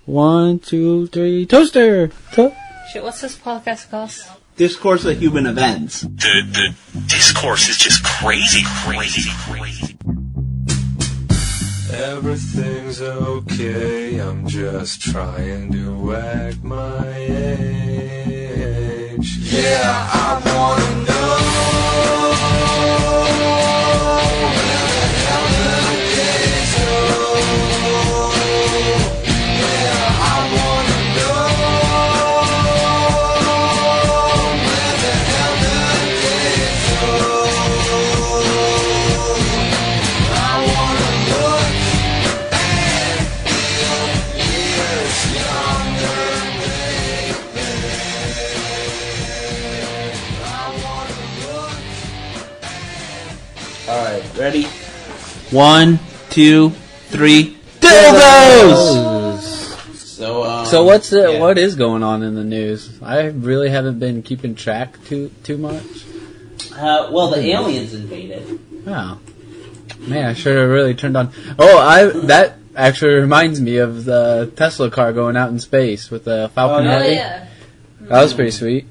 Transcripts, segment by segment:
1, 2, 3, toaster! Shit, what's this podcast called? Discourse of Human Events. The discourse is just crazy. Everything's okay, I'm just trying to act my age. Yeah, I wanna know where the hell the days go. Yeah, I wanna know where the hell the days go. I wanna look and feel years younger, baby. I wanna look. Alright, ready? 1, 2, 3, dildos! So what is going on in the news? I really haven't been keeping track too much. Well, the aliens invaded. Oh. Man, I should have really turned on. Oh, that actually reminds me of the Tesla car going out in space with the Falcon Oh, Heavy. yeah. That was pretty sweet.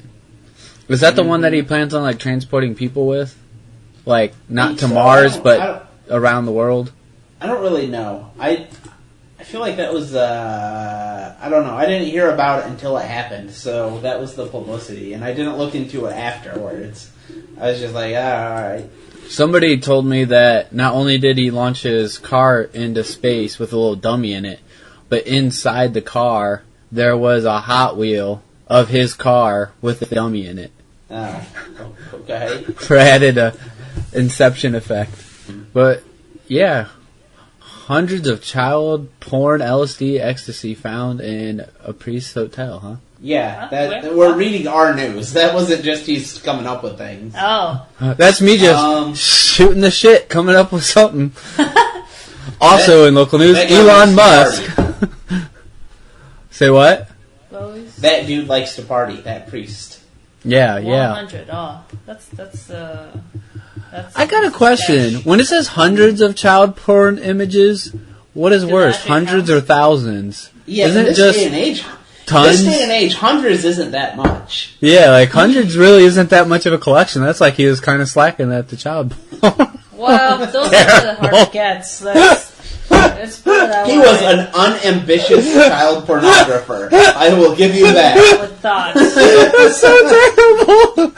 Was that the one that he plans on like transporting people with? Like not to Mars, but around the world? I don't really know. I feel like that was, I don't know. I didn't hear about it until it happened, so that was the publicity, and I didn't look into it afterwards. I was just like, alright. Somebody told me that not only did he launch his car into space with a little dummy in it, but inside the car there was a Hot Wheel of his car with a dummy in it. Okay. For added Inception effect. But yeah, hundreds of child porn, LSD, ecstasy found in a priest's hotel, huh? Yeah, Where? we're reading our news. That wasn't just he's coming up with things. Oh. That's me just shooting the shit, coming up with something. Also in local news, Elon Musk. Say what? Chloe's? That dude likes to party, that priest. Yeah. 100. Oh, that's I got a question. When it says hundreds of child porn images, what is Does worse, that hundreds count? or thousands? Yeah, Isn't in it this just day and age, tons? This day and age, hundreds isn't that much. Yeah, like hundreds really isn't that much of a collection. That's like he was kind of slacking at the child porn. Well, those are the hard gets. Let's put it that He way. was an unambitious child pornographer. I will give you that. With thoughts. That's so terrible.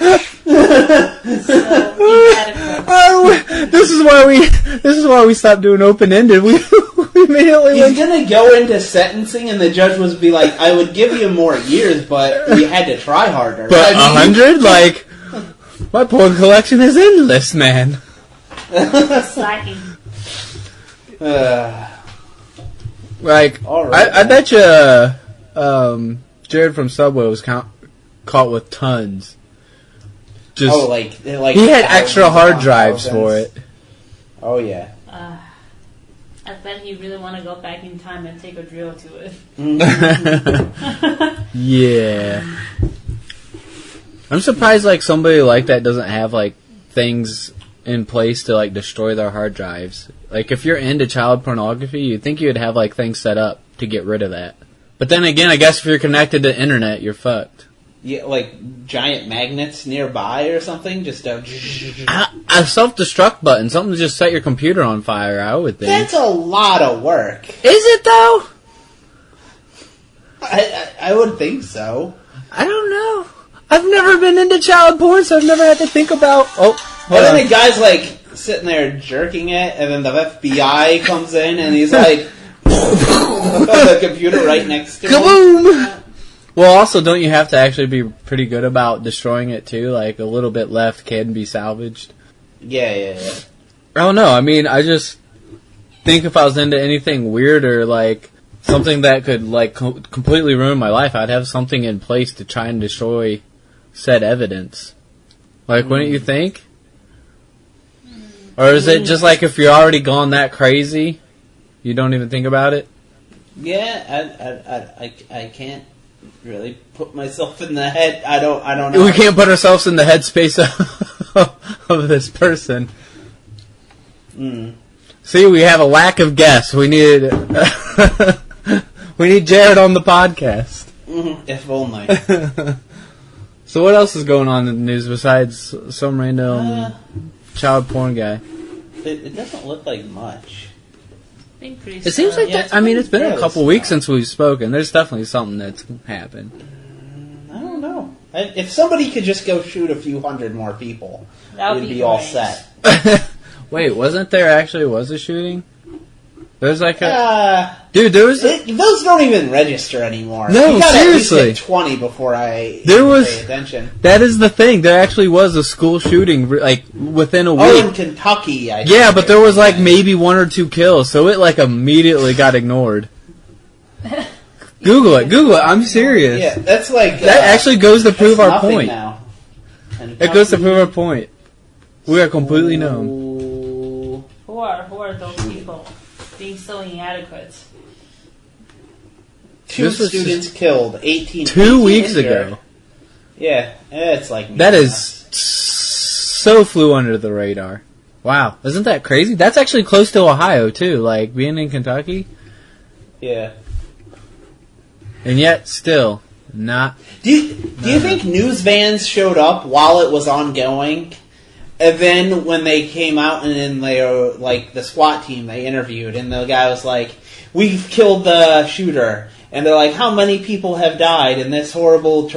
So inadequate. This is why we stopped doing open ended. We immediately He's gonna go into sentencing, and the judge would be like, "I would give you more years, but you had to try harder." But I mean, 100, like my porn collection is endless, man. Slacking. Like, All right, I bet you, Jared from Subway was caught with tons. Just like he had extra hard drives for it. Oh yeah. I bet he really want to go back in time and take a drill to it. Yeah. I'm surprised like somebody like that doesn't have like things in place to like destroy their hard drives. Like if you're into child pornography, you'd think you'd have like things set up to get rid of that. But then again, I guess if you're connected to the internet, you're fucked. Yeah, like giant magnets nearby or something. Just a self-destruct button, something to just set your computer on fire, I would think. That's a lot of work. Is it though? I would think so. I don't know. I've never been into child porn, so I've never had to think about. Oh, And then the guy's like sitting there jerking it, and then the FBI comes in, and he's like, the computer right next to him. kaboom! Well, also, don't you have to actually be pretty good about destroying it too? Like a little bit left can be salvaged. Yeah. I don't know. I mean, I just think if I was into anything weird or like something that could like completely ruin my life, I'd have something in place to try and destroy said evidence. Like, wouldn't you think? Or is it just like if you're already gone that crazy, you don't even think about it? Yeah, I can't really put myself in the head. I don't know. We can't put ourselves in the headspace of this person. See, we have a lack of guests. We need We need Jared on the podcast. If only. So what else is going on in the news besides some random child porn guy? It doesn't look like much. It seems like that. I mean, it's been a couple weeks since we've spoken. There's definitely something that's happened. I don't know. If somebody could just go shoot a few hundred more people, we'd be all set. Wait, wasn't there actually a shooting? There's like a... Dude, there was... those don't even register anymore. No, you gotta seriously. At least hit 20 before I pay attention. That is the thing. There actually was a school shooting, like, within a week. Oh, in Kentucky, I think. Yeah, but there was, like, maybe 1 or 2 kills, so it, like, immediately got ignored. Google it. I'm serious. Yeah, that's like... that actually goes to prove our point. Now. It goes to prove our point. We are completely numb. Who are those people being so inadequate? 2 students killed, 18 2 weeks injured. ago. Yeah, it's like... That is so flew under the radar. Wow, isn't that crazy? That's actually close to Ohio, too, like, being in Kentucky. Yeah. And yet, still, not... Do you think news vans showed up while it was ongoing? And then when they came out and then they were, like, the SWAT team they interviewed, and the guy was like, "We've killed the shooter." And they're like, "How many people have died in this horrible,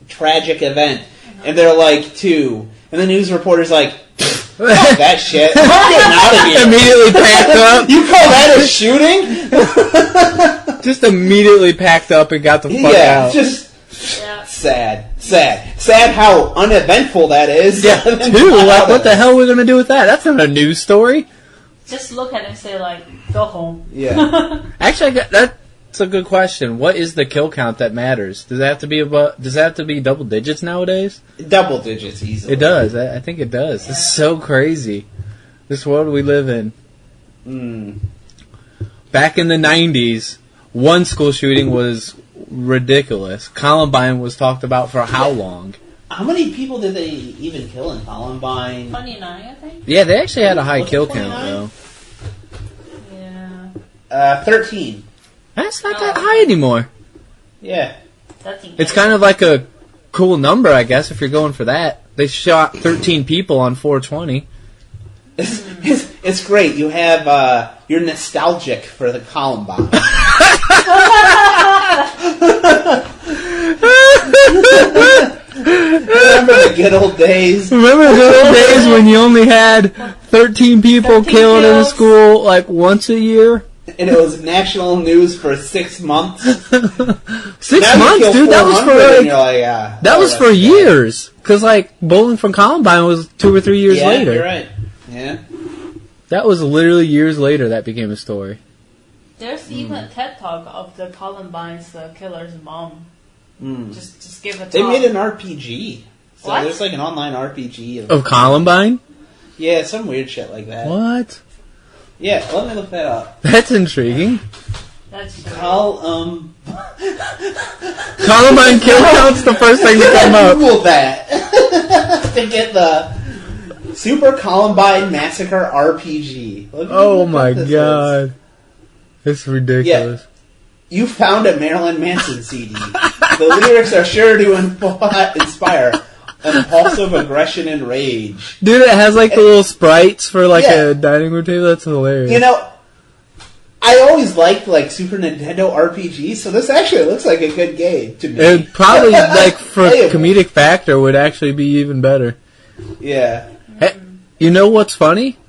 tragic event?" And they're like, 2. And the news reporter's like, "Fuck that shit. I'm getting out of here." Immediately packed up. You call that a shooting? Just immediately packed up and got the fuck out. Just sad how uneventful that is. Yeah, too. Like, what the hell are we going to do with that? That's not a news story. Just look at it and say, like, go home. Yeah. Actually, that's a good question. What is the kill count that matters? Does it have to be double digits nowadays? Double digits easily. It does. I think it does. Yeah. It's so crazy. This world we live in. Back in the 90s, one school shooting was ridiculous. Columbine was talked about for how long? How many people did they even kill in Columbine? 29, I think. Yeah, they actually had a high kill count, though. Yeah. 13. That's not that high anymore. Yeah. It's kind of like a cool number, I guess, if you're going for that. They shot 13 people on 420. It's great. You have, you're nostalgic for the Columbine. Remember the good old days? Remember the good old days when you only had 13 people killed in a school, like, once a year? And it was national news for 6 months. 6 months, dude. That was for that was for years. Because like Bowling for Columbine was 2 or 3 years later. You're right. Yeah. That was literally years later that became a story. There's even a TED Talk of the Columbine's killer's mom. Just give a talk. They made an RPG. So What? there's like an online RPG Of Columbine? Yeah, some weird shit like that. What? Yeah, let me look that up. That's intriguing. That's Columbine kill count's the first thing to come up. Google that to get the Super Columbine Massacre RPG. Oh my god. It's ridiculous. Yeah. You found a Marilyn Manson CD. The lyrics are sure to inspire impulsive aggression and rage. Dude, it has like the little sprites for like a dining room table. That's hilarious. You know, I always liked like Super Nintendo RPGs, so this actually looks like a good game to me. It probably like for comedic factor would actually be even better. Yeah. Hey, you know what's funny?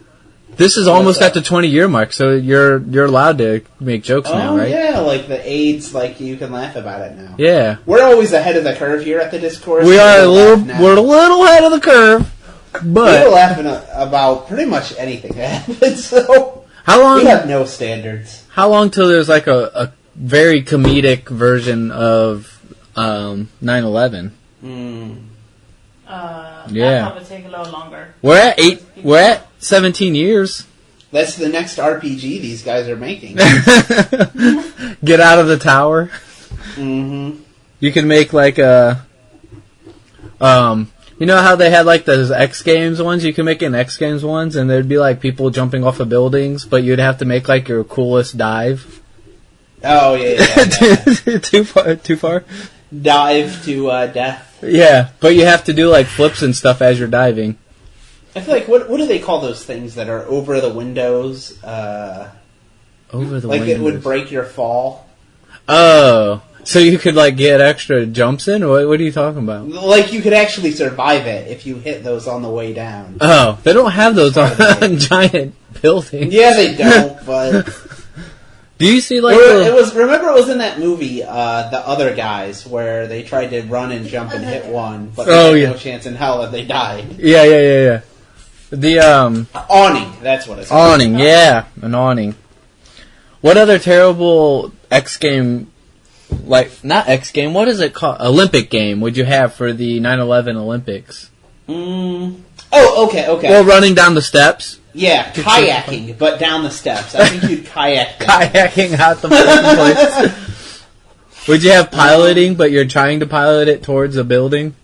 This is almost at the 20-year mark, so you're allowed to make jokes now, right? Yeah, like the AIDS, like you can laugh about it now. Yeah. We're always ahead of the curve here at the Discourse. We're a little ahead of the curve, but we're laughing about pretty much anything that happens. So how long? We have no standards. How long till there's like a very comedic version of 9/11? That'll probably take a little longer. We're at 17 years. That's the next RPG these guys are making. Get out of the tower. Mm-hmm. You can make like a, you know how they had like those X Games ones? You can make an X Games ones, and there'd be like people jumping off of buildings, but you'd have to make like your coolest dive. Oh, yeah. Too far? Dive to death. Yeah, but you have to do like flips and stuff as you're diving. I feel like, what do they call those things that are over the windows? Over the like windows. Like it would break your fall? Oh. So you could like get extra jumps in? What are you talking about? Like you could actually survive it if you hit those on the way down. Oh, they don't have those on giant buildings. Yeah, they don't, but... Do you see like remember it was in that movie, The Other Guys, where they tried to run and jump and hit one, but they had no chance in hell that they died. Yeah. The awning, that's what it's called. Awning, yeah, an awning. What other terrible X game, like not X game? What is it called? Olympic game would you have for the 9/11 Olympics? Oh, okay. Well, running down the steps. Yeah, kayaking, but down the steps. I think you'd kayak down. Kayaking out the place. Would you have piloting, but you're trying to pilot it towards a building?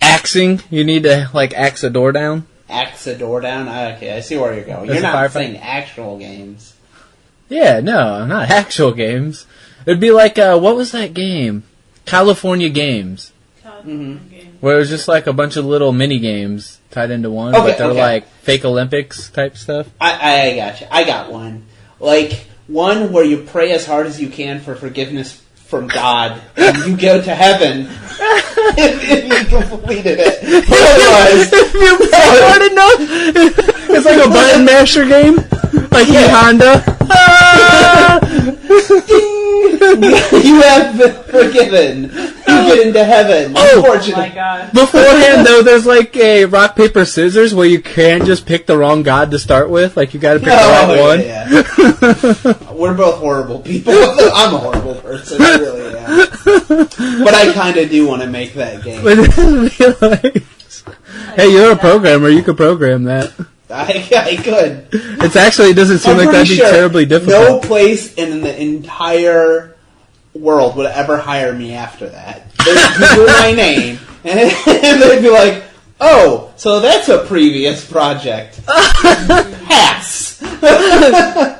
Axing, you need to like axe a door down. Axe a door down? Okay, I see where you're going. You're not saying actual games. Yeah, no, not actual games. It'd be like, what was that game? California Games. Where it was just like a bunch of little mini games tied into one, but they're like fake Olympics type stuff. I got you. I got one. Like, one where you pray as hard as you can for forgiveness from God, and you go to heaven if you completed it. Otherwise, hard enough. It's like a button masher game, like Honda. You have been forgiven. You get into heaven. Unfortunately. Oh my God. Beforehand, though, there's like a rock, paper, scissors where you can't just pick the wrong god to start with. Like, you gotta pick the right one. Yeah. We're both horrible people. I'm a horrible person. I really am. But I kind of do want to make that game. Hey, you're a programmer. You could program that. I could. It doesn't seem like that'd be terribly difficult. No place in the entire world would ever hire me after that. They'd Google my name, and they'd be like, oh, so that's a previous project. Pass.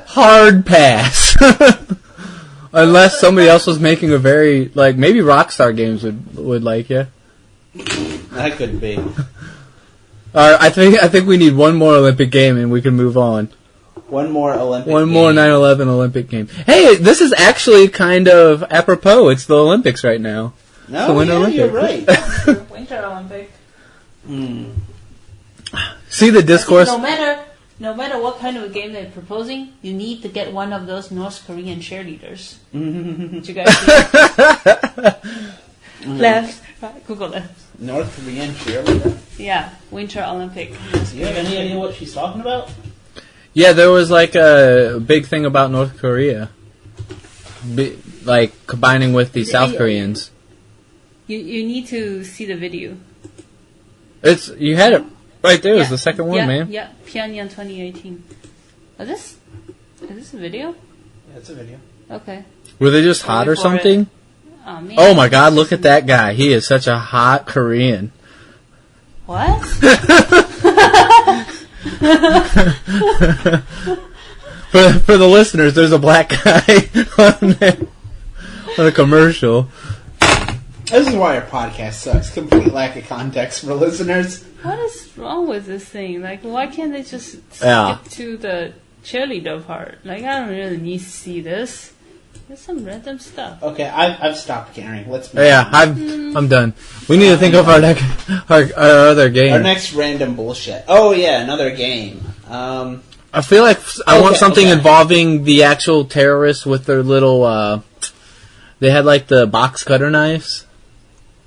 Hard pass. Unless somebody else was making a very, like, maybe Rockstar Games would like you. That could be. I think we need one more Olympic game and we can move on. One more Olympic game. One more 9/11 Olympic game. Hey, this is actually kind of apropos. It's the Olympics right now. No, the Winter Olympics. You're right. Winter Olympic. See the Discourse? No matter what kind of a game they're proposing, you need to get one of those North Korean cheerleaders. Did you guys see? Left. Google it. North Korean cheerleader? Yeah, Winter Olympic. Do you have any idea what she's talking about? Yeah, there was like a big thing about North Korea. Like combining with the South Koreans. You need to see the video. You had it right there. It was the second one, man. Yeah, Pyongyang 2018. Is this a video? Yeah, it's a video. Okay. Were they just hot or something? Oh, man. Oh my God! Look at that guy. He is such a hot Korean. What? For the listeners, there's a black guy on a commercial. This is why our podcast sucks. Complete lack of context for listeners. What is wrong with this thing? Like, why can't they just skip to the cheerleader part? Like, I don't really need to see this. There's some random stuff. Okay, I've stopped caring. Let's move on. I'm done. We need to think of our other game. Our next random bullshit. Oh yeah, another game. I feel like I want something involving the actual terrorists with their little. They had like the box cutter knives.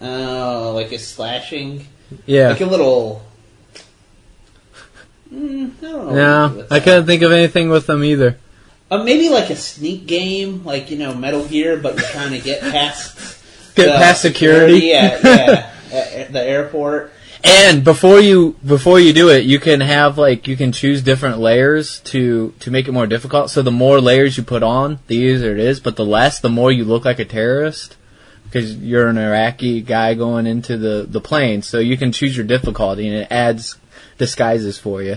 Oh, like a slashing. Yeah, like a little. I don't know. No, I couldn't think of anything with them either. Maybe like a sneak game, like Metal Gear, but you're trying to get past security. At the airport. And before you do it, you can have you can choose different layers to make it more difficult. So the more layers you put on, the easier it is. But the more you look like a terrorist, because you're an Iraqi guy going into the plane. So you can choose your difficulty, and it adds disguises for you.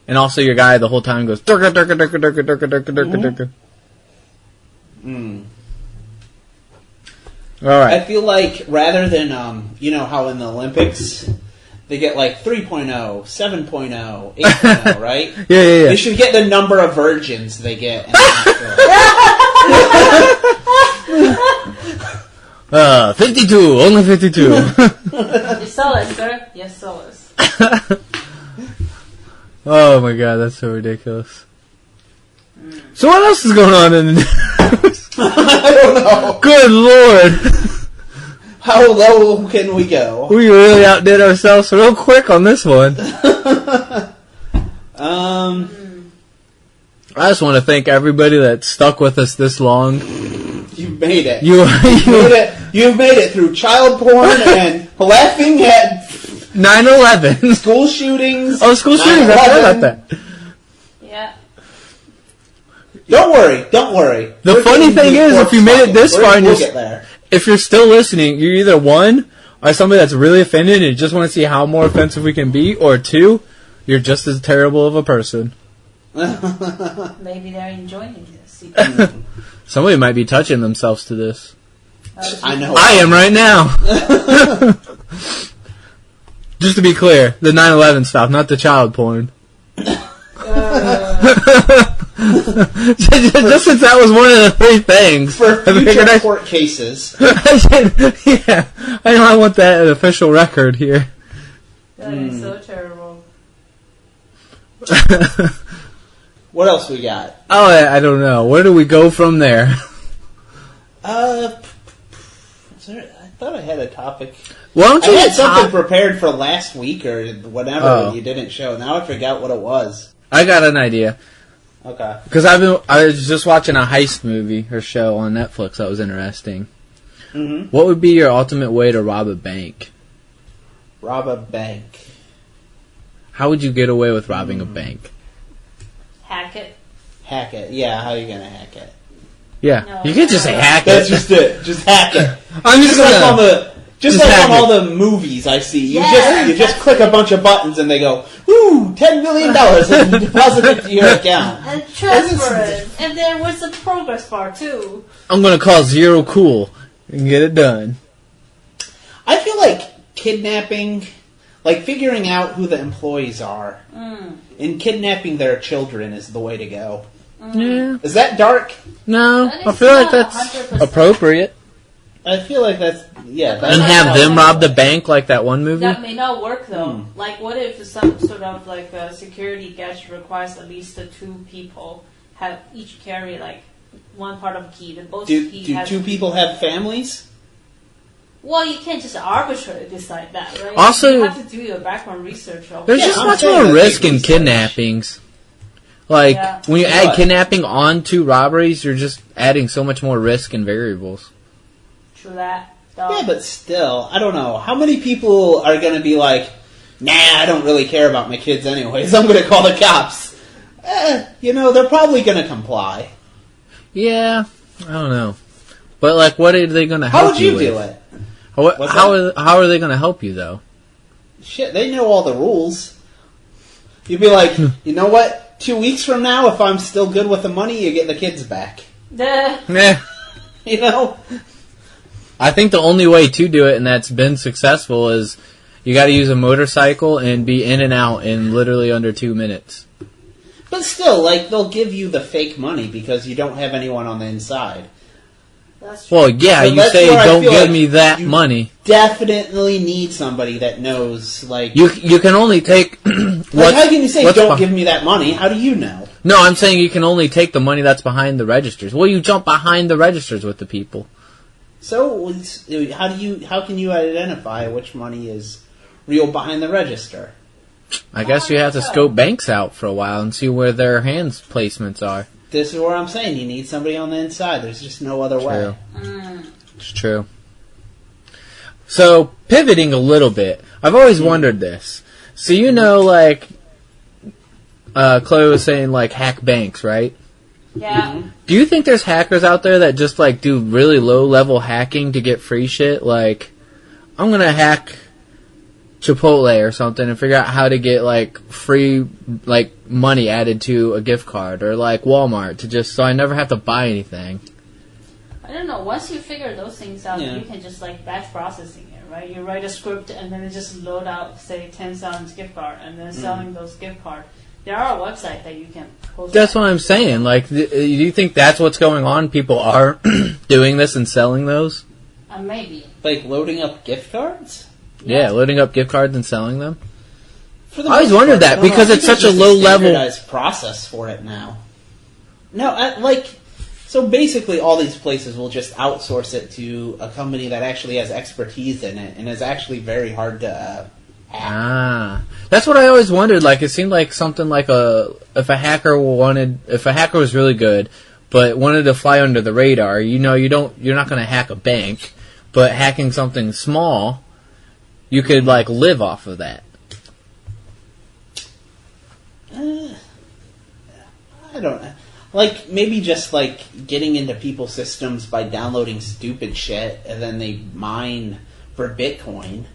And also your guy the whole time goes durka durka durka durka durka durka durka durka. Alright. I feel like rather than, you know how in the Olympics they get like 3.0, 7.0, 8.0, right? Yeah. They should get the number of virgins they get. 52, only 52. You saw us, sir? Yes, saw us. Oh my god, that's so ridiculous. So what else is going on in the news? I don't know. Good lord. How low can we go? We really outdid ourselves real quick on this one. I just want to thank everybody that stuck with us this long. You made it. You made it through child porn and laughing at 9/11. School shootings. Oh, school shootings. I forgot about that. Yeah. Don't worry. The funny thing is, if you made it this far and we'll get there. If you're still listening, you're either one, or somebody that's really offended and you just want to see how more offensive we can be, or two, you're just as terrible of a person. Maybe they're enjoying this. Somebody might be touching themselves to this. I know. I am right now. Just to be clear, the 9/11 stuff, not the child porn. Just since that was one of the three things. For future court cases. Yeah, I know I want that official record here. That is so terrible. What else we got? Oh, I don't know. Where do we go from there? I thought I had a topic. Why don't you I had something prepared for last week or whatever when you didn't show. Now I forgot what it was. I got an idea. Okay. Because I was just watching a heist movie or show on Netflix that was interesting. Mm-hmm. What would be your ultimate way to rob a bank? Rob a bank. How would you get away with robbing a bank? Hack it. Hack it. Yeah, how are you going to hack it? Yeah, No, you can't just say hack That's it. just it. Just hack it. I'm just like gonna... on the... Just like hack on all the movies I see, you Yeah, just click a bunch of buttons and they go, "Ooh, $10 million," and deposit it to your account. And transfer it. And then what's the progress bar too? I'm gonna call Zero Cool and get it done. I feel like kidnapping, like figuring out who the employees are, and kidnapping their children is the way to go. Yeah. Is that dark? No, That I is feel like not that's 100%. appropriate. I feel like that's And have them rob the bank like that one movie? That may not work though. Like, what if some sort of like a security gadget requires at least the two people have each carry like one part of a key? That both Do key has two people have families? Well, you can't just arbitrarily decide that, right? Also- you have to do your background research. There's Yeah, just I'm much saying more that risk they in research. kidnappings. Like, Yeah. when you add What? kidnapping onto robberies, you're just adding so much more risk and variables. True that. Yeah, but still, I don't know. How many people are going to be like, "Nah, I don't really care about my kids anyways. I'm going to call the cops." They're probably going to comply. Yeah, I don't know. But, like, what are they going to How help would you with? do it? What's How are they going to help you, though? Shit, they know all the rules. You'd be like, you know what? 2 weeks from now, if I'm still good with the money, you get the kids back. Meh. You know? I think the only way to do it, and that's been successful, is you got to use a motorcycle and be in and out in literally under 2 minutes. But still, like, they'll give you the fake money because you don't have anyone on the inside. That's true. Well, yeah, So you that's say where I don't feel give like me that you money. Definitely need somebody that knows, like... You can only take Like, how can you say, what's don't beh- give me that money? How do you know? No, I'm saying you can only take the money that's behind the registers. Well, you jump behind the registers with the people. So, how can you identify which money is real behind the register? I guess you have to scope banks out for a while and see where their hands placements are. This is where I'm saying you need somebody on the inside. There's just no other way. It's true. So, pivoting a little bit, I've always wondered this. So, like, Chloe was saying, like, hack banks, right? Yeah. Do you think there's hackers out there that just, like, do really low-level hacking to get free shit? Like, I'm gonna hack Chipotle or something and figure out how to get like free like money added to a gift card, or like Walmart to just so I never have to buy anything. I don't know. Once you figure those things out, Yeah. you can just like batch processing it, right? You write a script and then it just load out, say, 10,000 gift card, and then selling those gift cards. There are a website that you can post. That's what I'm saying. Like, do you think that's what's going on? People are doing this and selling those? Maybe. Like loading up gift cards? Yeah, loading up gift cards and selling them. For the I always most wondered part, that I don't because know. I it's think such a there's low just level. standardized process for it now. No, so basically all these places will just outsource it to a company that actually has expertise in it and is actually very hard to hack. Ah, that's what I always wondered. Like, it seemed like something like if a hacker was really good, but wanted to fly under the radar. You're not going to hack a bank, but hacking something small, you could like live off of that. I don't know. Like, maybe just, like, getting into people's systems by downloading stupid shit, and then they mine for Bitcoin.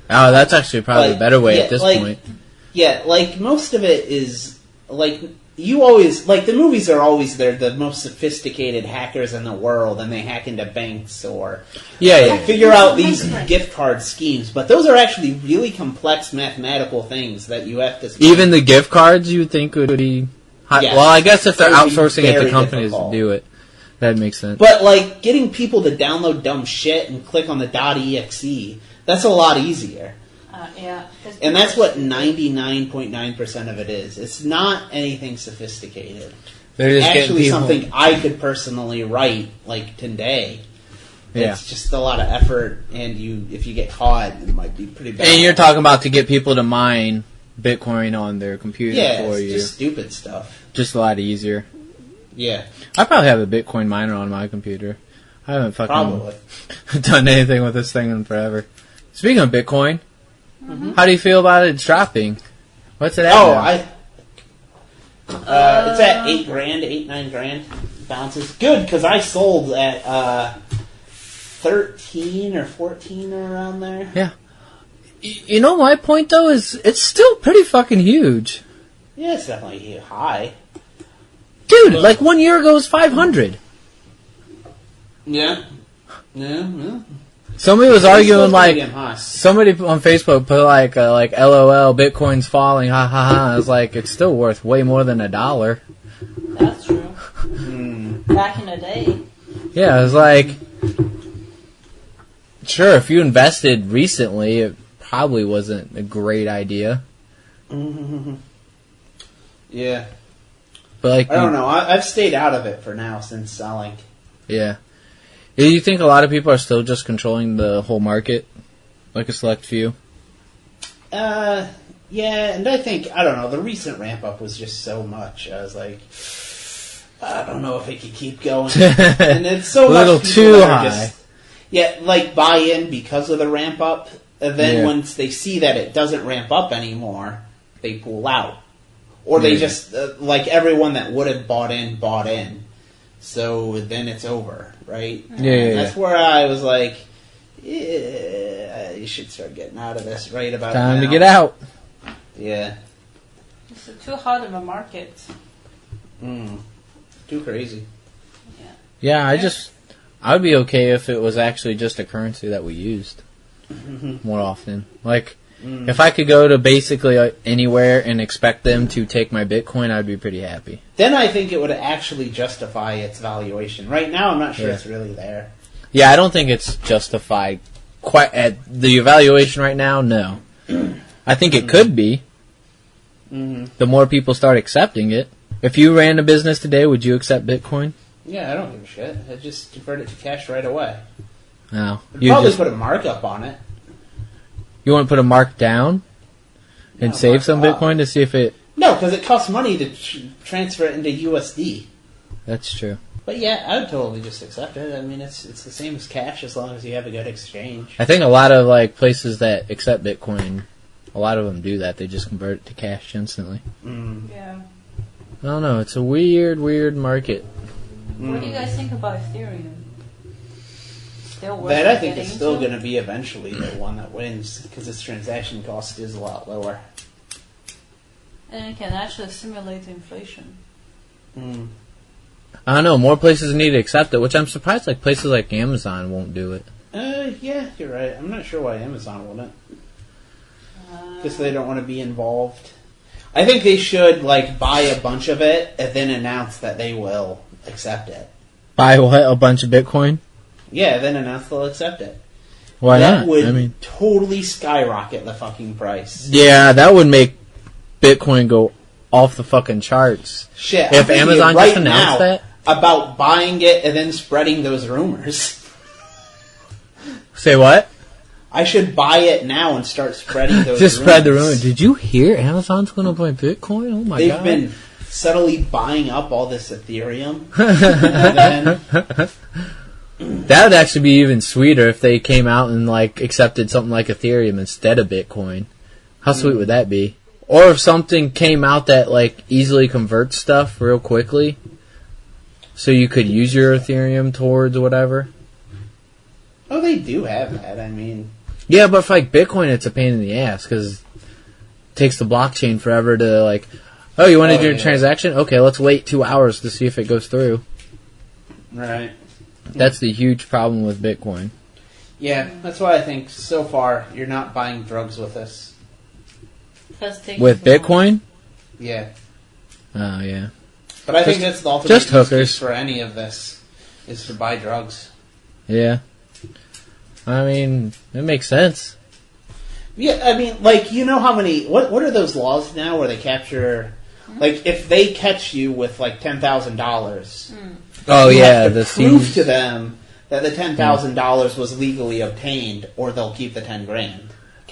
Oh, that's actually probably Like, a better way yeah, at this like- point. Yeah, like, most of it is, like, you always, like, the movies are always, they're the most sophisticated hackers in the world, and they hack into banks, or Yeah. figure out these gift card schemes. But those are actually really complex mathematical things that you have to... Even the gift cards, you would think would be... Yes. Well, I guess if they're It would be outsourcing it to very companies difficult. to do it, that makes sense. But, like, getting people to download dumb shit and click on the .exe, that's a lot easier. Yeah. And that's what 99.9% of it is. It's not anything sophisticated. They're just getting Actually, people- something I could personally write, like, today. Yeah. It's just a lot of effort, and if you get caught, it might be pretty bad. And you're talking about to get people to mine Bitcoin on their computer Yeah, for it's you. just stupid stuff. Just a lot easier. Yeah, I probably have a Bitcoin miner on my computer. I haven't fucking probably. done anything with this thing in forever. Speaking of Bitcoin, how do you feel about it dropping? What's it at now? It's at $8,000, $8-9 bounces. Good, because I sold at 13 or 14 or around there. Yeah. You know, my point though is it's still pretty fucking huge. Yeah, it's definitely high. Dude, like 1 year ago it was 500. Yeah. Yeah. Somebody was arguing like high. somebody on Facebook put like LOL Bitcoin's falling, ha ha ha. I was like, it's still worth way more than $1. That's true. Back in the day. Yeah, it was like, sure, if you invested recently, it probably wasn't a great idea. Yeah. But like, I don't know. I've stayed out of it for now since selling. Yeah. Do you think a lot of people are still just controlling the whole market? Like a select few? Yeah, and I think, I don't know, the recent ramp up was just so much. I was like, I don't know if it could keep going. And it's so A little much people too that are high. just, yeah, like buy in because of the ramp up. And then Yeah. once they see that it doesn't ramp up anymore, they pull out. Or they Yeah. just, like everyone that would have bought in. So then it's over, right? Yeah. That's where I was like, yeah, you should start getting out of this right about Time now. to get out. Yeah. It's too hot of a market. Too crazy. Yeah, I would be okay if it was actually just a currency that we used more often. Like, if I could go to basically anywhere and expect them to take my Bitcoin, I'd be pretty happy. Then I think it would actually justify its valuation. Right now, I'm not sure Yeah. it's really there. Yeah, I don't think it's justified quite at the evaluation right now. No, I think it could be. The more people start accepting it. If you ran a business today, would you accept Bitcoin? Yeah, I don't give a shit. I'd just convert it to cash right away. No. I'd probably put a markup on it. You want to put a mark down and No, save mark some up. Bitcoin to see if it... No, because it costs money to transfer it into USD. That's true. But yeah, I would totally just accept it. I mean, it's the same as cash as long as you have a good exchange. I think a lot of like places that accept Bitcoin, a lot of them do that. They just convert it to cash instantly. Yeah. I don't know. It's a weird market. What do you guys think about Ethereum? They're worth That I think getting is still into. going to be eventually the one that wins because its transaction cost is a lot lower. And it can actually simulate inflation. Mm. I don't know. More places need to accept it, which I'm surprised. Like places like Amazon won't do it. Yeah, you're right. I'm not sure why Amazon wouldn't. Because they don't want to be involved. I think they should like buy a bunch of it and then announce that they will accept it. Buy what? A bunch of Bitcoin? Yeah, then announce they'll accept it. Why that not? would totally skyrocket the fucking price. Yeah, that would make Bitcoin go off the fucking charts. Shit. If I'm thinking Amazon right just announced now that? about buying it and then spreading those rumors. Say what? I should buy it now and start spreading those rumors. Just spread the rumor. Did you hear Amazon's going to buy Bitcoin? Oh my god. They've been subtly buying up all this Ethereum. And then, That would actually be even sweeter if they came out and like accepted something like Ethereum instead of Bitcoin. How sweet would that be? Or if something came out that like easily converts stuff real quickly, so you could use your Ethereum towards whatever. oh, they do have that. I mean, Yeah, but for like Bitcoin, it's a pain in the ass because it takes the blockchain forever to like. Oh, you want to do a transaction? Okay, let's wait 2 hours to see if it goes through. right. That's the huge problem with Bitcoin. Yeah, that's why I think so far you're not buying drugs with us. With Bitcoin? Yeah. Oh, yeah. But I think Just- that's the ultimate just use case hookers. for any of this, is to buy drugs. Yeah. I mean, it makes sense. Yeah, I mean, like, you know how many... What are those laws now where they capture... Like, if they catch you with, like, $10,000... Oh, you yeah. have to The prove scenes. to them that the $10,000 was legally obtained, or they'll keep the $10,000.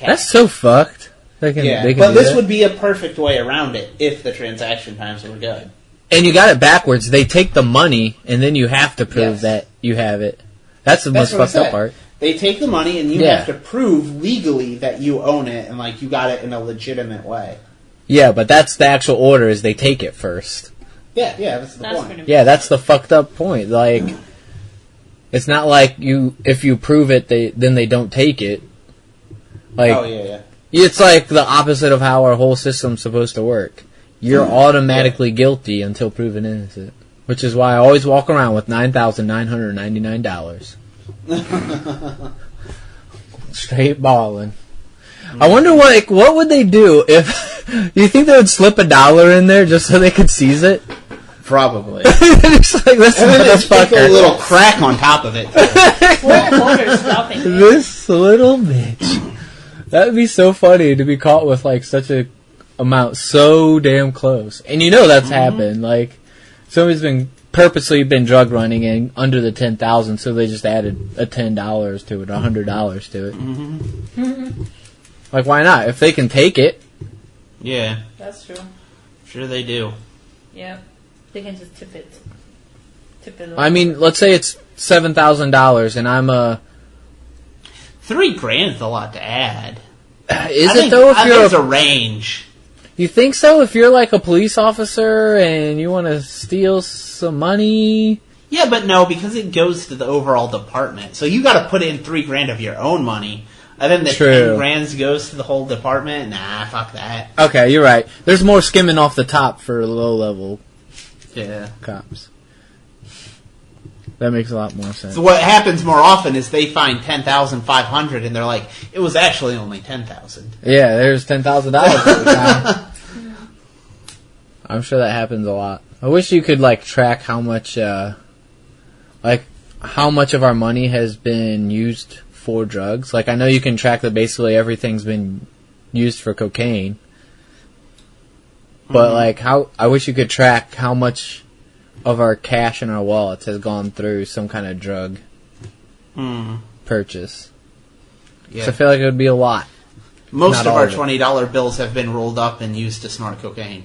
That's so fucked. They can Yeah, do but this that. would be a perfect way around it if the transaction times were good. And you got it backwards. They take the money, and then you have to prove Yes. that you have it. That's the That's most what I fucked up said. part. They take the money, and you Yeah. have to prove legally that you own it, and like you got it in a legitimate way. Yeah, but that's the actual order, is they take it first. Yeah, that's the That's point. pretty Yeah, that's the fucked up point. Like, it's not like if you prove it, then they don't take it. Like, Oh yeah. it's like the opposite of how our whole system's supposed to work. You're automatically guilty until proven innocent. Which is why I always walk around with $9,999. Straight balling. I wonder what would they do if... Do you think they would slip $1 in there just so they could seize it? Probably. It's like, this And then they stick a motherfucker. little crack on top of it. stopping. This little bitch. That would be so funny to be caught with like such a amount so damn close. And you know that's happened. Like, somebody's purposely been drug running and under the 10,000, so they just added a $10 to it, $100 to it. Like, why not? If they can take it. Yeah, That's true. sure they do. Yeah. They can just tip it. I mean, let's say it's $7,000 and I'm a... $3,000 is a lot to add. Is it though? If I you're think it's a range. You think so? If you're like a police officer and you want to steal some money? Yeah, but no, because it goes to the overall department. So you got to put in $3,000 of your own money, and then the True. $10,000 goes to the whole department. Nah, fuck that. Okay, you're right. There's more skimming off the top for low-level Yeah. cops. That makes a lot more sense. So what happens more often is they find 10,500, and they're like, it was actually only 10,000. Yeah, there's $10,000. I'm sure that happens a lot. I wish you could like track how much, how much of our money has been used for drugs. Like, I know you can track that basically everything's been used for cocaine. But like, I wish you could track how much of our cash in our wallets has gone through some kind of drug purchase. Yeah. So I feel like it would be a lot. Most Not of all our of it. $20 bills have been rolled up and used to snort cocaine.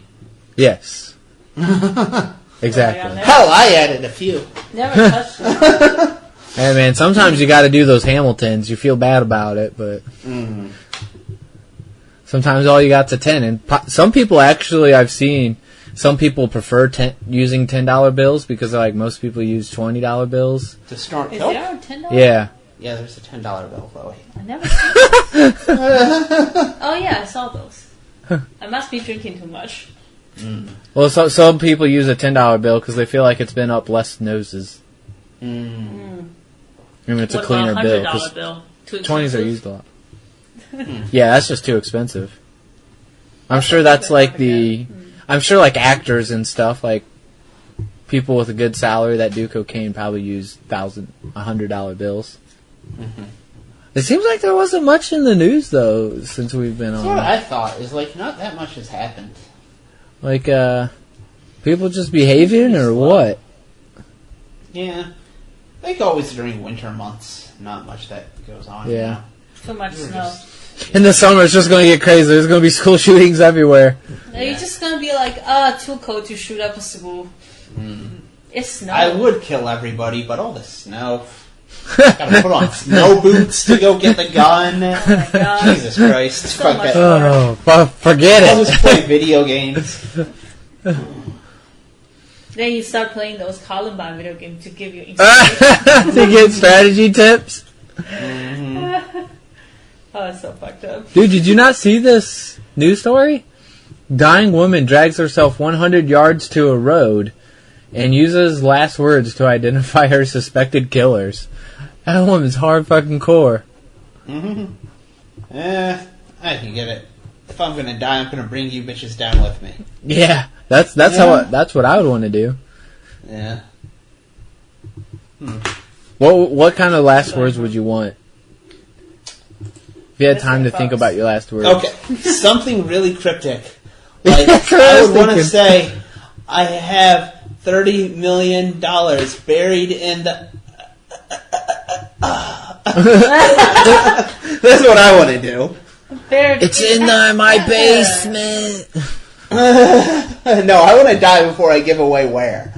Yes. Exactly. Hell, I added a few. Never touched it. Hey man, sometimes you gotta do those Hamiltons. You feel bad about it, but sometimes all you got's a 10. And some people actually, I've seen, some people prefer using $10 bills because like most people use $20 bills. To snort Is coke? there a $10? Yeah. Yeah, there's a $10 bill, Chloe. I never seen those. Oh yeah, I saw those. I must be drinking too much. Well, some people use a $10 bill because they feel like it's been up less noses. I mean, it's a cleaner bill. $100 bill? 20s are used a lot. Yeah, that's just too expensive. I'm sure that's like I'm sure like actors and stuff, like people with a good salary that do cocaine probably use $100 bills. It seems like there wasn't much in the news though since we've been on. That's what I thought. Is like not that much has happened. Like people just behaving or what? Yeah, like always during winter months, not much that goes on. Yeah. You know? Too much snow. In the summer, it's just going to get crazy. There's going to be school shootings everywhere. You're just going to be like, too cold to shoot up a school. It's snow. I would kill everybody, but all the snow. Gotta put on snow boots to go get the gun. Oh my God. Jesus Christ. So Fuck much that. Oh, forget I'll it. just play video games. Then you start playing those Columbine video games to give you inspiration. To get strategy tips. Oh, it's so fucked up. Dude, did you not see this news story? Dying woman drags herself 100 yards to a road and uses last words to identify her suspected killers. That woman's hard fucking core. I can get it. If I'm gonna die, I'm gonna bring you bitches down with me. Yeah, that's what I would want to do. Yeah. What kind of last words would you want? If you had time to think about your last words. Okay, something really cryptic. Like, I would want to say, I have $30 million buried in the... That's what I want to do. It's in my basement. No, I want to die before I give away where.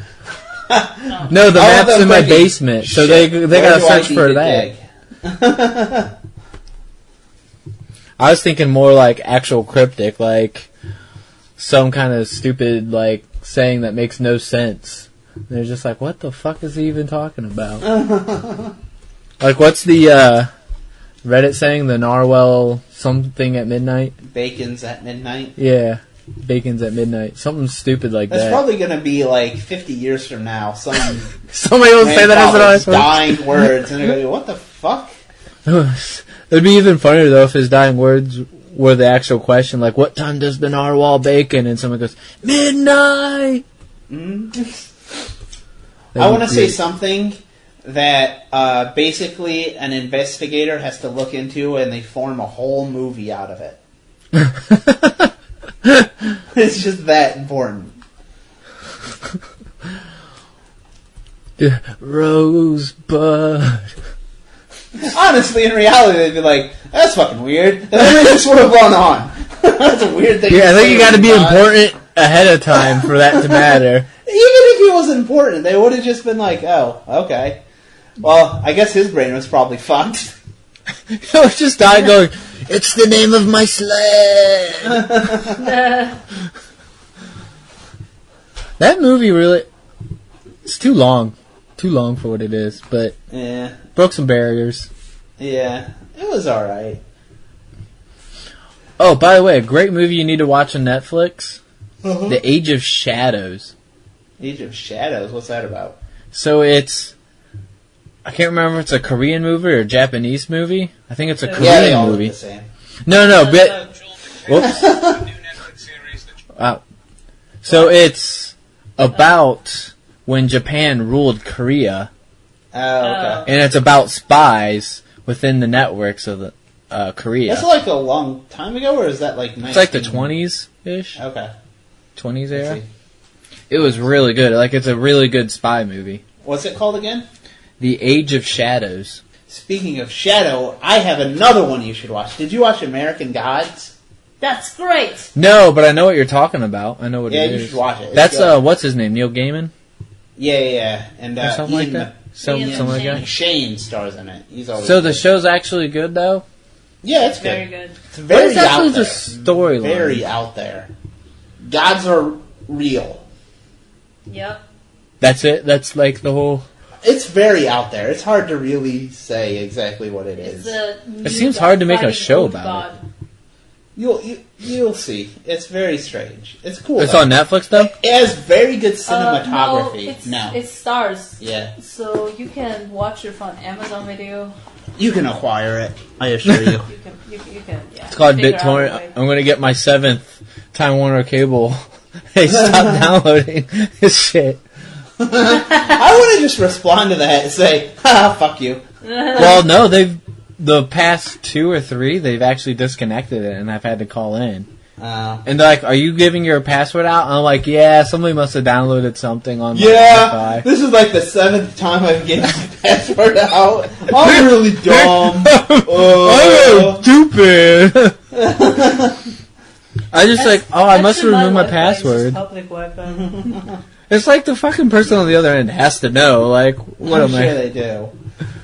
No, the map's in my basement, so they gotta search for that. I was thinking more like actual cryptic, like some kind of stupid like saying that makes no sense. They're just like, what the fuck is he even talking about? Like, what's the Reddit saying? The Narwhal something at midnight? Bacon's at midnight? Yeah, bacon's at midnight. Something stupid like that. That's probably going to be like 50 years from now. Somebody will say that as an honest word. dying words, and they're going to go, what the fuck? It'd be even funnier though if his dying words were the actual question, like, what time does the narwhal bacon? And someone goes, midnight! I want to say something that basically an investigator has to look into, and they form a whole movie out of it. It's just that important. Rosebud. Honestly, in reality, they'd be like, that's fucking weird. And then they just would have gone on. That's a weird thing. Yeah, I think you gotta be important ahead of time for that to matter. Even if it was important, they would have just been like, oh, okay. Well, I guess his brain was probably fucked. It was just dying going, it's the name of my sled. That movie really, it's too long. Too long for what it is, but yeah, broke some barriers. Yeah, it was alright. Oh, by the way, a great movie you need to watch on Netflix, The Age of Shadows. Age of Shadows? What's that about? So it's, I can't remember if it's a Korean movie or a Japanese movie. I think it's a Korean movie. Look the same. No, but whoops. Wow. So it's about when Japan ruled Korea. Oh, okay. And it's about spies within the networks of the Korea. That's like a long time ago, or is that like 19... It's like the 20s-ish. Okay. 20s era. It was really good. Like, it's a really good spy movie. What's it called again? The Age of Shadows. Speaking of Shadow, I have another one you should watch. Did you watch American Gods? That's great. No, but I know what you're talking about. I know what it is. Yeah, you should watch it. That's, what's his name? Neil Gaiman? Yeah. And or something like that? Something like that? Shane stars in it. He's always so the show's actually good, though? Yeah, it's very good. It's very What's actually out there. the storyline? Very out there. Gods are real. Yep. That's it? That's like the whole... It's very out there. It's hard to really say exactly what it is. It seems hard to make a show about it. You'll see. It's very strange. It's cool. It's on Netflix though? It has very good cinematography. No, it stars. Yeah. So you can watch it from Amazon Video. You can acquire it, I assure you. you can, yeah. It's called BitTorrent. I'm going to get my 7th Time Warner cable. Hey, stop downloading this shit. I want to just respond to that and say, fuck you. Well, no, the past 2 or 3, they've actually disconnected it, and I've had to call in. And they're like, are you giving your password out? And I'm like, yeah, somebody must have downloaded something on my Wi-Fi. This is like the 7th time I've given my password out. I'm really dumb. I'm stupid. I just I must remove my password. Public Wi-Fi. It's like the fucking person on the other end has to know. Like, what am I? I'm sure they do.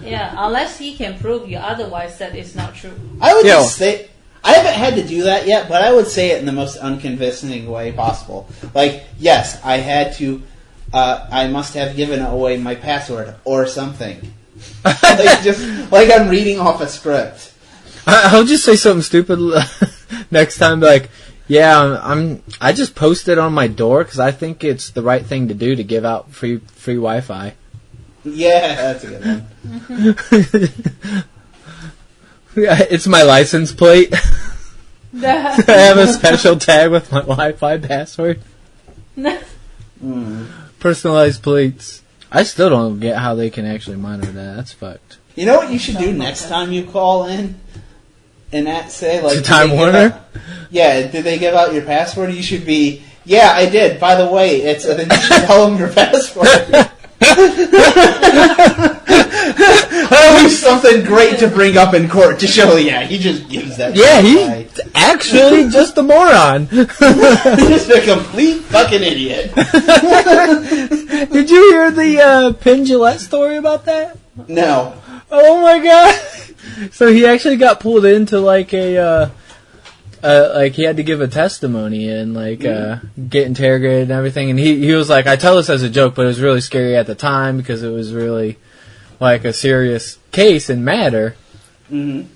Yeah, unless he can prove you otherwise that it's not true. I would just say, I haven't had to do that yet, but I would say it in the most unconvincing way possible. Like, yes, I had to, I must have given away my password or something. like I'm reading off a script. I'll just say something stupid next time, like, yeah, I just posted on my door because I think it's the right thing to do to give out free Wi-Fi. Yeah, that's a good one. It's my license plate. I have a special tag with my Wi-Fi password. Personalized plates. I still don't get how they can actually monitor that. That's fucked. You know what you should do next time you call in? And say, like... To Time Warner? Did they give out your password? You should be... Yeah, I did. By the way, it's... then you should tell them your password. That'll be something great to bring up in court to show, he just gives that. Yeah, he's actually just a moron. Just a complete fucking idiot. Did you hear the Penn Jillette story about that? No. Oh my god. So he actually got pulled into like a like he had to give a testimony and like get interrogated and everything, and he was like, I tell this as a joke, but it was really scary at the time because it was really like a serious case and matter. Mm-hmm.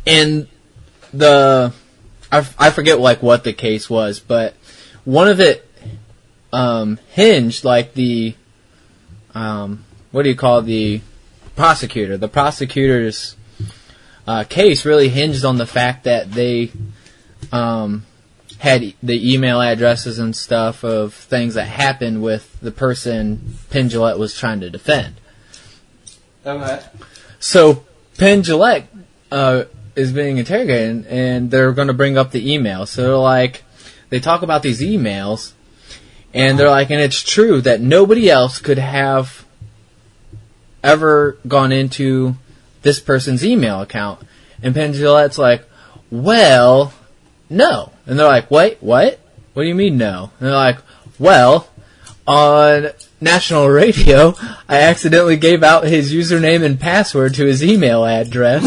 And I forget like what the case was, but one of it hinged like the what do you call the prosecutor? The prosecutor's case really hinged on the fact that they had the email addresses and stuff of things that happened with the person Penn Jillette was trying to defend. Okay. So Penn Jillette is being interrogated, and they're going to bring up the email. So they're like, they talk about these emails, and they're like, and it's true that nobody else could have ever gone into this person's email account. And Penn Jillette's like, well, no. And they're like, wait, what? What do you mean no? And they're like, well, on national radio, I accidentally gave out his username and password to his email address.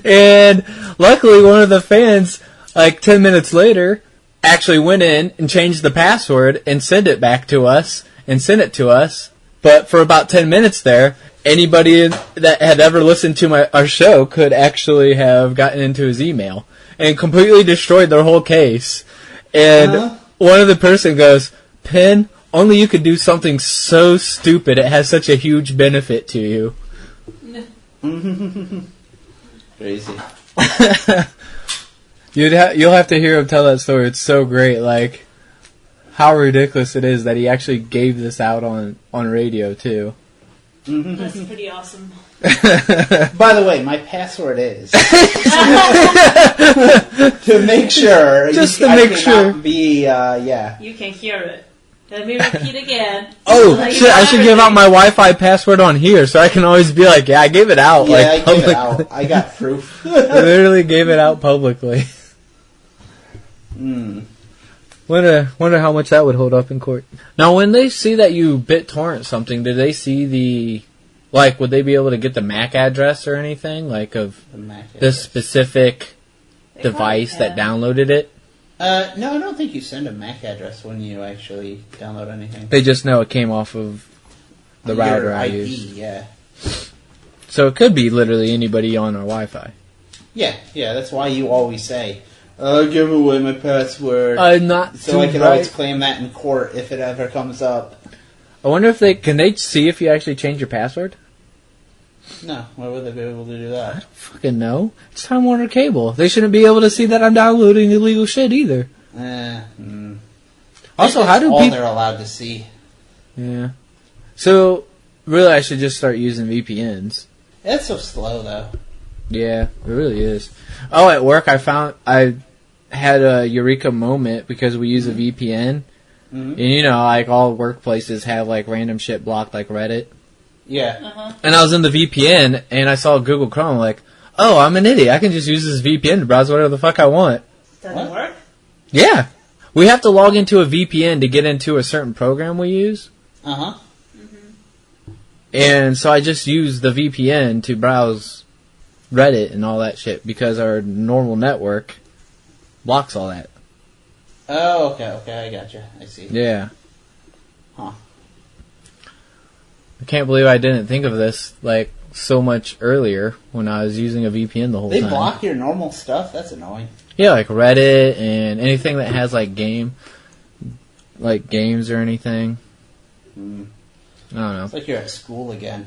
And luckily one of the fans, like 10 minutes later, actually went in and changed the password and sent it back to us and sent it to us. But for about 10 minutes there, anybody that had ever listened to our show could actually have gotten into his email and completely destroyed their whole case. And one of the person goes, Penn, only you could do something so stupid. It has such a huge benefit to you. Crazy. You'll have to hear him tell that story. It's so great. Like, how ridiculous it is that he actually gave this out on radio, too. That's pretty awesome. By the way, my password is to make sure. Just to make sure. You can hear it. Let me repeat again. Oh, shit, I should give out my Wi-Fi password on here so I can always be like, yeah, I gave it out. Yeah, like, I gave it out. I got proof. I literally gave it out publicly. Wonder how much that would hold up in court. Now, when they see that you BitTorrent something, do they see would they be able to get the MAC address or anything, like, of this specific device that downloaded it? No, I don't think you send a MAC address when you actually download anything. They just know it came off of the router Your I IP, use. yeah. So it could be literally anybody on our Wi-Fi. Yeah, that's why you always say, give away my password. Not so I can always claim that in court if it ever comes up. I wonder if they see if you actually change your password? No, why would they be able to do that? I don't fucking know. It's Time Warner Cable. They shouldn't be able to see that I'm downloading illegal shit either. Also, how do all people... they're allowed to see. Yeah. So, really, I should just start using VPNs. It's so slow, though. Yeah, it really is. Oh, at work, I had a eureka moment because we use a VPN. Mm-hmm. And, you know, like, all workplaces have, like, random shit blocked, like Reddit. Yeah. Uh-huh. And I was in the VPN, and I saw Google Chrome, like, oh, I'm an idiot. I can just use this VPN to browse whatever the fuck I want. Doesn't work? Yeah. We have to log into a VPN to get into a certain program we use. Uh-huh. Mm-hmm. And so I just use the VPN to browse Reddit and all that shit because our normal network blocks all that. Oh, okay, I gotcha. I see. Yeah. Huh. I can't believe I didn't think of this, like, so much earlier when I was using a VPN the whole time. They block your normal stuff? That's annoying. Yeah, like Reddit and anything that has, like, games or anything. I don't know. It's like you're at school again.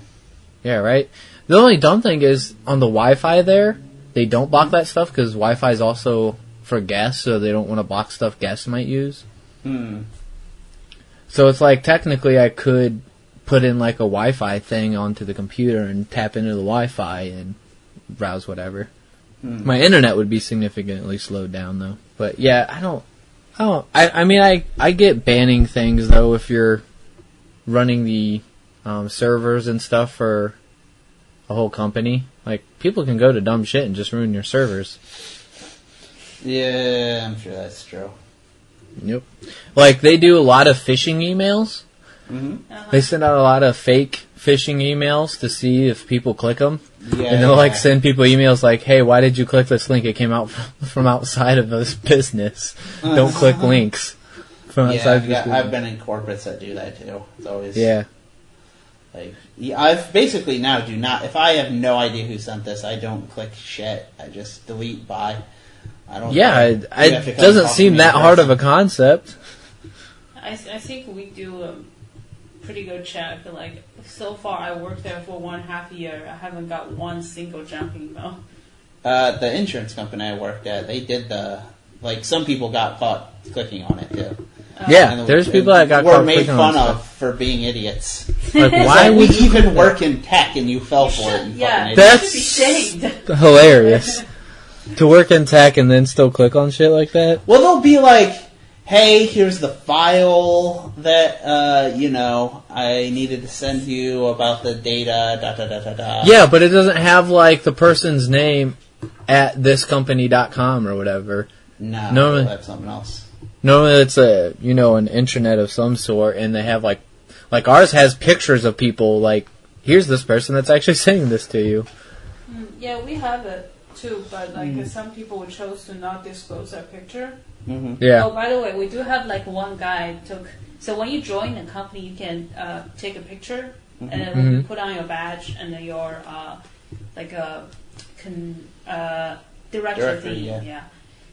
Yeah, right? The only dumb thing is, on the Wi-Fi there, they don't block that stuff because Wi-Fi is also for guests, so they don't want to block stuff guests might use. So it's like, technically I could put in like a Wi-Fi thing onto the computer and tap into the Wi-Fi and browse whatever. My internet would be significantly slowed down though. But yeah, I mean I get banning things though if you're running the servers and stuff for a whole company. Like, people can go to dumb shit and just ruin your servers. Yeah, I'm sure that's true. Yep. Like, they do a lot of phishing emails. Uh-huh. They send out a lot of fake phishing emails to see if people click them. Yeah, and they'll like send people emails like, hey, why did you click this link? It came out from outside of this business. Don't click links from outside of this business. I've been in corporates that do that too. It's always... Yeah. Like, I've basically now do not... If I have no idea who sent this, I don't click shit. I just delete by... I don't... Yeah, it doesn't seem that hard of a concept. I think we do a pretty good check. Like, so far I worked there for 1.5 years. I haven't got one single junk email. The insurance company I worked at, they did the... Like, some people got caught clicking on it too. Yeah, there's people that got caught made clicking fun on of for being idiots. Like, why we would you even work in tech and you fell for it? You Yeah, fucking That's- you should be shamed. hilarious. To work in tech and then still click on shit like that? Well, they'll be like, hey, here's the file that, I needed to send you about the data, da-da-da-da-da. Yeah, but it doesn't have, like, the person's name at thiscompany.com or whatever. No, Normally- that's something else. Normally it's an intranet of some sort, and they have, like ours has pictures of people, like, here's this person that's actually saying this to you. Yeah, we have it too, but like some people chose to not disclose their picture. Mm-hmm. Yeah. Oh, by the way, we do have like one guy took. So when you join the company, you can take a picture, and then when you put on your badge and then your director theme. Yeah.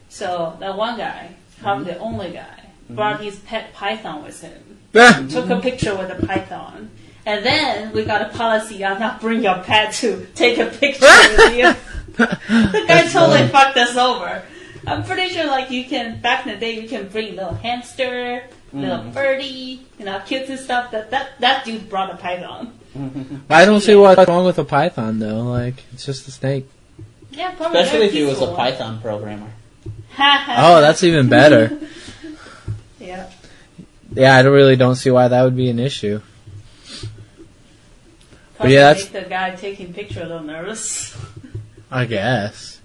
So that one guy, probably the only guy, brought his pet python with him. Took a picture with a python. And then we got a policy on not bring your pet to take a picture with you. The guy totally fucked us over. I'm pretty sure, like, you can, back in the day, you can bring little hamster, little birdie, cutesy stuff. That dude brought a python. I don't see what's wrong with a python, though. Like, it's just a snake. Yeah, probably. Especially if he was a Python programmer. Oh, that's even better. Yeah. Yeah, I really don't see why that would be an issue. But Probably yeah, make the guy taking picture a little nervous. I guess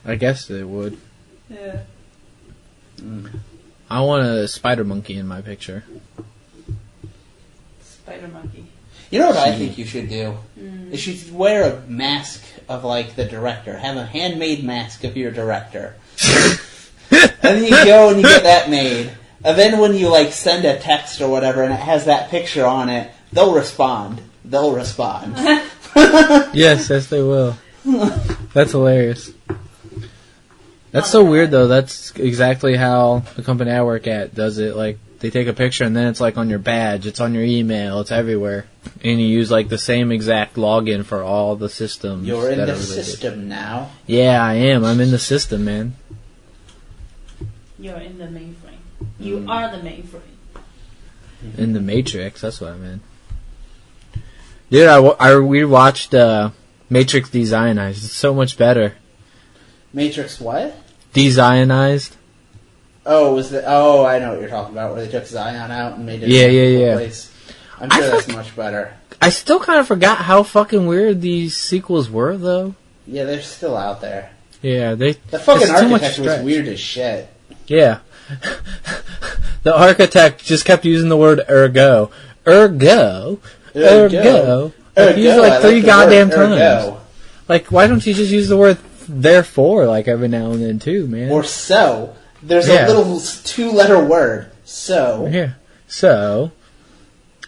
it would. Yeah. I want a spider monkey in my picture. Spider monkey. You know what I think you should do? You should wear a mask of, like, the director. Have a handmade mask of your director. And then you go and you get that made. And then when you like send a text or whatever and it has that picture on it, they'll respond. Yes, they will. That's hilarious. That's so weird, though. That's exactly how the company I work at does it. Like, they take a picture and then it's like on your badge, it's on your email, it's everywhere. And you use like the same exact login for all the systems. You're in the system now? Yeah, I am. I'm in the system, man. You're in the mainframe. You are the mainframe. In the Matrix, that's what I meant. Dude, we watched Matrix Dezionized. It's so much better. Matrix what? Dezionized. Oh, I know what you're talking about, where they took Zion out and made it a place. I'm sure that's much better. I still kind of forgot how fucking weird these sequels were, though. Yeah, they're still out there. Yeah, the fucking architect was weird as shit. Yeah. The architect just kept using the word ergo. Ergo. Like, use it like 3 goddamn times. Like, why don't you just use the word therefore, like, every now and then, too, man? Or so. There's a little 2-letter word. So. Yeah. So.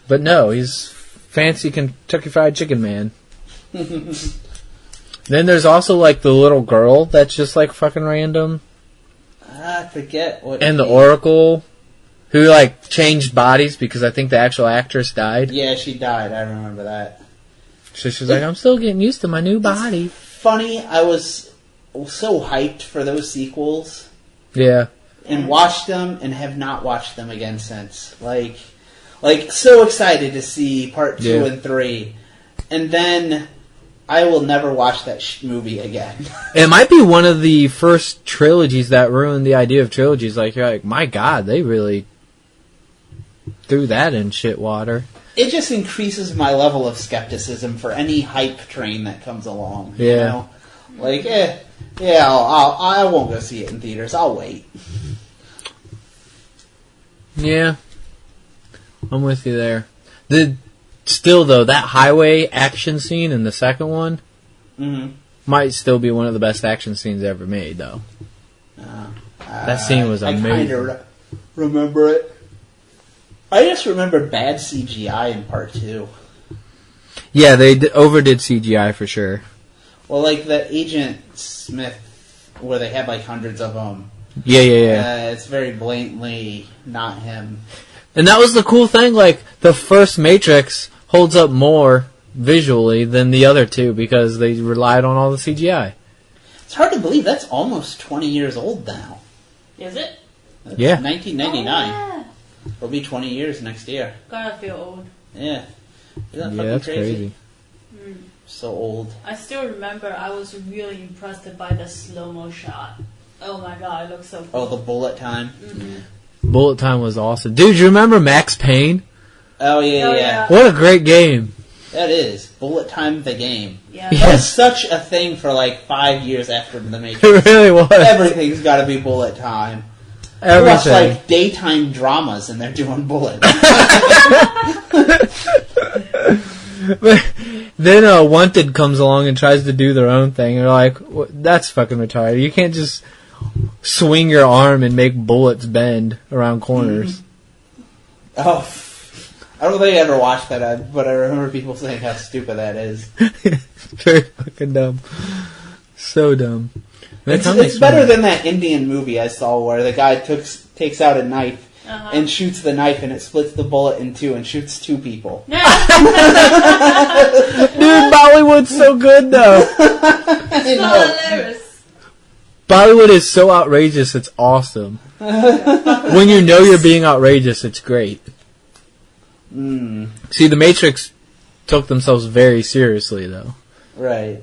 But no, he's fancy Kentucky Fried Chicken man. Then there's also, like, the little girl that's just, like, fucking random. I forget what. And the Oracle, who, like, changed bodies because I think the actual actress died. Yeah, she died. I remember that. So she's like, I'm still getting used to my new body. Funny, I was so hyped for those sequels. Yeah. And watched them and have not watched them again since. Like so excited to see part 2 and 3. And then I will never watch that movie again. It might be one of the first trilogies that ruined the idea of trilogies. Like, you're like, my God, they really threw that in shit water. It just increases my level of skepticism for any hype train that comes along. Yeah. You know? Like, I won't go see it in theaters. I'll wait. Yeah. I'm with you there. Still, though, that highway action scene in the second one might still be one of the best action scenes ever made, though. That scene was amazing. I kind of remember it. I just remember bad CGI in part 2. Yeah, they overdid CGI for sure. Well, like the Agent Smith, where they had like hundreds of them. Yeah. It's very blatantly not him. And that was the cool thing, like, the first Matrix holds up more visually than the other two because they relied on all the CGI. It's hard to believe that's almost 20 years old now. Is it? That's yeah. 1999. Oh, yeah. It'll be 20 years next year. Gotta feel old. Yeah. Isn't that that's fucking crazy? So old. I still remember I was really impressed by the slow-mo shot. Oh my god, it looks so cool. Oh, the bullet time. Mm-hmm. Bullet time was awesome. Dude, you remember Max Payne? Oh, yeah. What a great game. That is. Bullet time the game. Yeah. That was such a thing for like 5 years after the Matrix. It really was. Everything's got to be bullet time. Everything. Watch like daytime dramas and they're doing bullet. Then Wanted comes along and tries to do their own thing. You're like, that's fucking retarded. You can't just swing your arm and make bullets bend around corners. Oh, I don't think I ever watched that, but I remember people saying how stupid that is. Very fucking dumb. So dumb. It's better than that Indian movie I saw where the guy takes out a knife and shoots the knife and it splits the bullet in two and shoots 2 people. Dude, Bollywood's so good though. Hilarious. Bollywood is so outrageous, it's awesome. When you know you're being outrageous, it's great. See, The Matrix took themselves very seriously though. Right.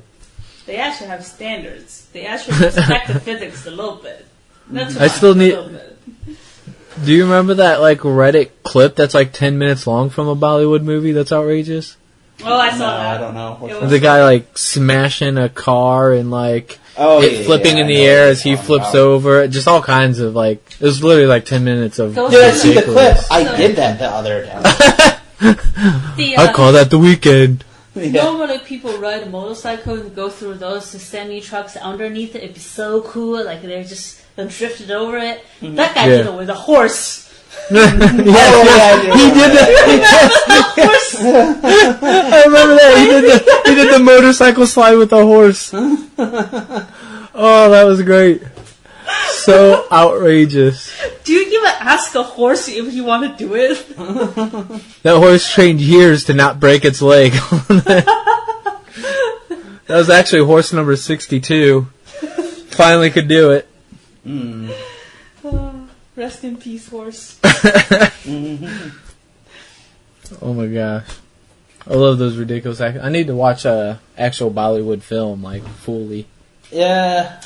They actually have standards. They actually respect the physics a little bit. That's I still need. Do you remember that like Reddit clip that's like 10 minutes long from a Bollywood movie that's outrageous? Oh, I saw that. I don't know. The guy like smashing a car and like flipping in the air as he flips over. Just all kinds of like. It was literally like 10 minutes of. Did I see the clip? I did that the other day. I call that The Weekend. Normally people ride a motorcycle and go through those semi-trucks underneath it. It'd be so cool, like they're just drifted over it. That guy did it with a horse. He did that. I remember that. He did the motorcycle slide with the horse. Oh, that was great. So outrageous. Do you even ask a horse if you want to do it? That horse trained years to not break its leg. That was actually horse number 62. Finally could do it. Rest in peace, horse. Oh my gosh. I love those ridiculous I need to watch a actual Bollywood film, like, fully. Yeah,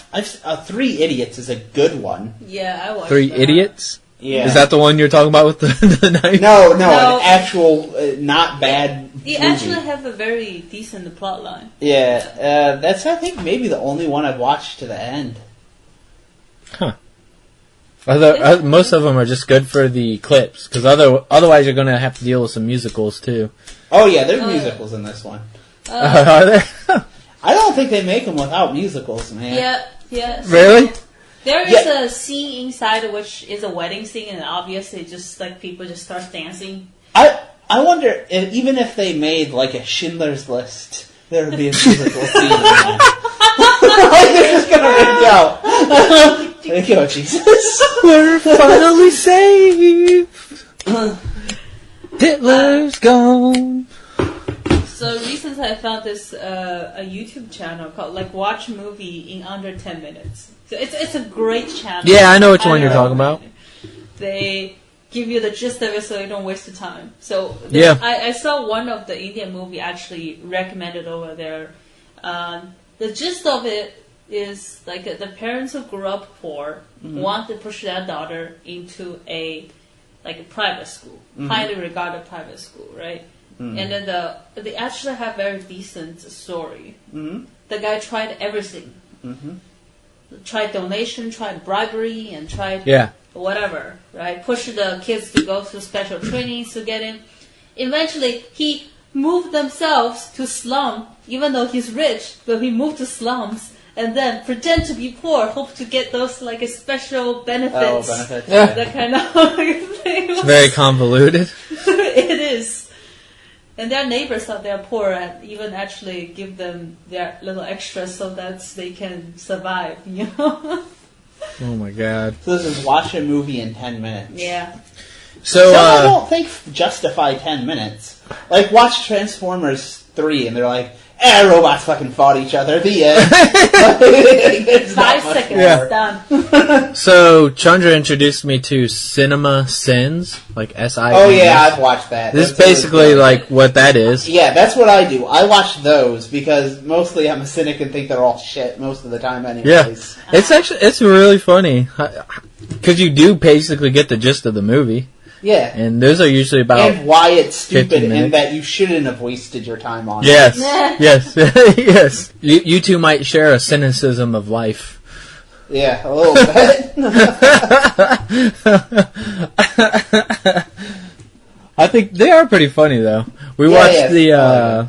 Three Idiots is a good one. Yeah, I watched Three that. Idiots? Yeah. Is that the one you're talking about with the knife? No, an actual, not bad You actually have a very decent plot line. Yeah, that's, I think, maybe the only one I've watched to the end. Huh. Most of them are just good for the clips, because otherwise you're going to have to deal with some musicals, too. Oh, yeah, there's musicals in this one. Are there? I don't think they make them without musicals, man. Yeah. So Really? there is a scene inside which is a wedding scene, and obviously just like people just start dancing. I wonder if, even if they made like a Schindler's List, there would be a musical scene. Like they're just gonna ring out. Thank you, Jesus. We're finally safe. Hitler's gone. So recently I found this a YouTube channel called like Watch Movie in Under 10 Minutes. So it's a great channel. Yeah, I know which one you're talking about. They give you the gist of it so you don't waste the time. So I saw one of the Indian movie actually recommended over there. The gist of it is like the parents who grew up poor want to push their daughter into a private school, highly regarded private school, right? And then they actually have very decent story. The guy tried everything. Tried donation, tried bribery, and tried whatever, right? Push the kids to go through special trainings to get in. Eventually, he moved themselves to slum, even though he's rich, but he moved to slums and then pretend to be poor, hope to get those like a special benefits. Oh, benefits. Yeah. That kind of thing. It's very convoluted. It is. And their neighbors thought they're poor and even actually give them their little extras so that they can survive, you know? Oh my god. So this is watch a movie in 10 minutes. Yeah. So, I don't think justify 10 minutes. Like, watch Transformers 3 and they're like, robots fucking fought each other. The end. 5 seconds, Yeah. done. So Chandra introduced me to Cinema Sins, like S-I-N. Oh yeah, I've watched that. This is That's basically really like what that is. Yeah, that's what I do. I watch those because mostly I'm a cynic and think they're all shit most of the time anyways. Yeah. It's really funny. Because you do basically get the gist of the movie. Yeah. And those are usually about And why it's stupid 15 minutes. and that you shouldn't have wasted your time on Yes. it. Yes. Yes. You two might share a cynicism of life. Yeah, a little bit. I think they are pretty funny though. We watched the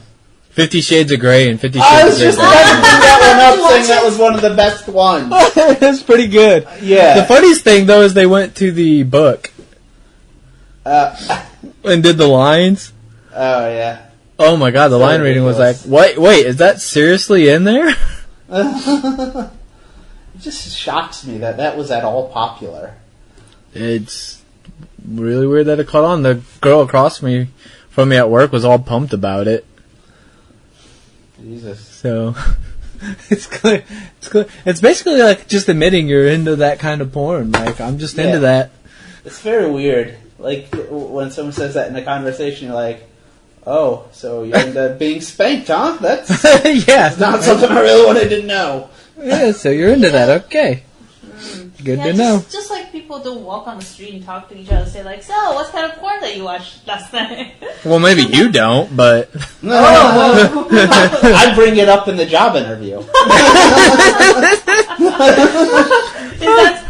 50 Shades of Grey and 50 Shades I was of just Grey. about to bring that one up saying that was one of the best ones. It's pretty good. Yeah. The funniest thing though is they went to the book and did the lines. Oh yeah. Oh my god, the line reading was like, wait, is that seriously in there? It just shocks me that was at all popular. It's really weird that it caught on. The girl across from me at work was all pumped about it. Jesus. So it's clear. It's basically like just admitting you're into that kind of porn. Like, I'm just into that. It's very weird. Like when someone says that in a conversation, you're like, "Oh, so you're into being spanked, huh?" That's Yeah. not something I really wanted to know. Yeah, so you're into that. Okay. Good to know. Just like people don't walk on the street and talk to each other, say like, "So, what kind of porn that you watched last night?" Well, maybe you don't, but I bring it up in the job interview.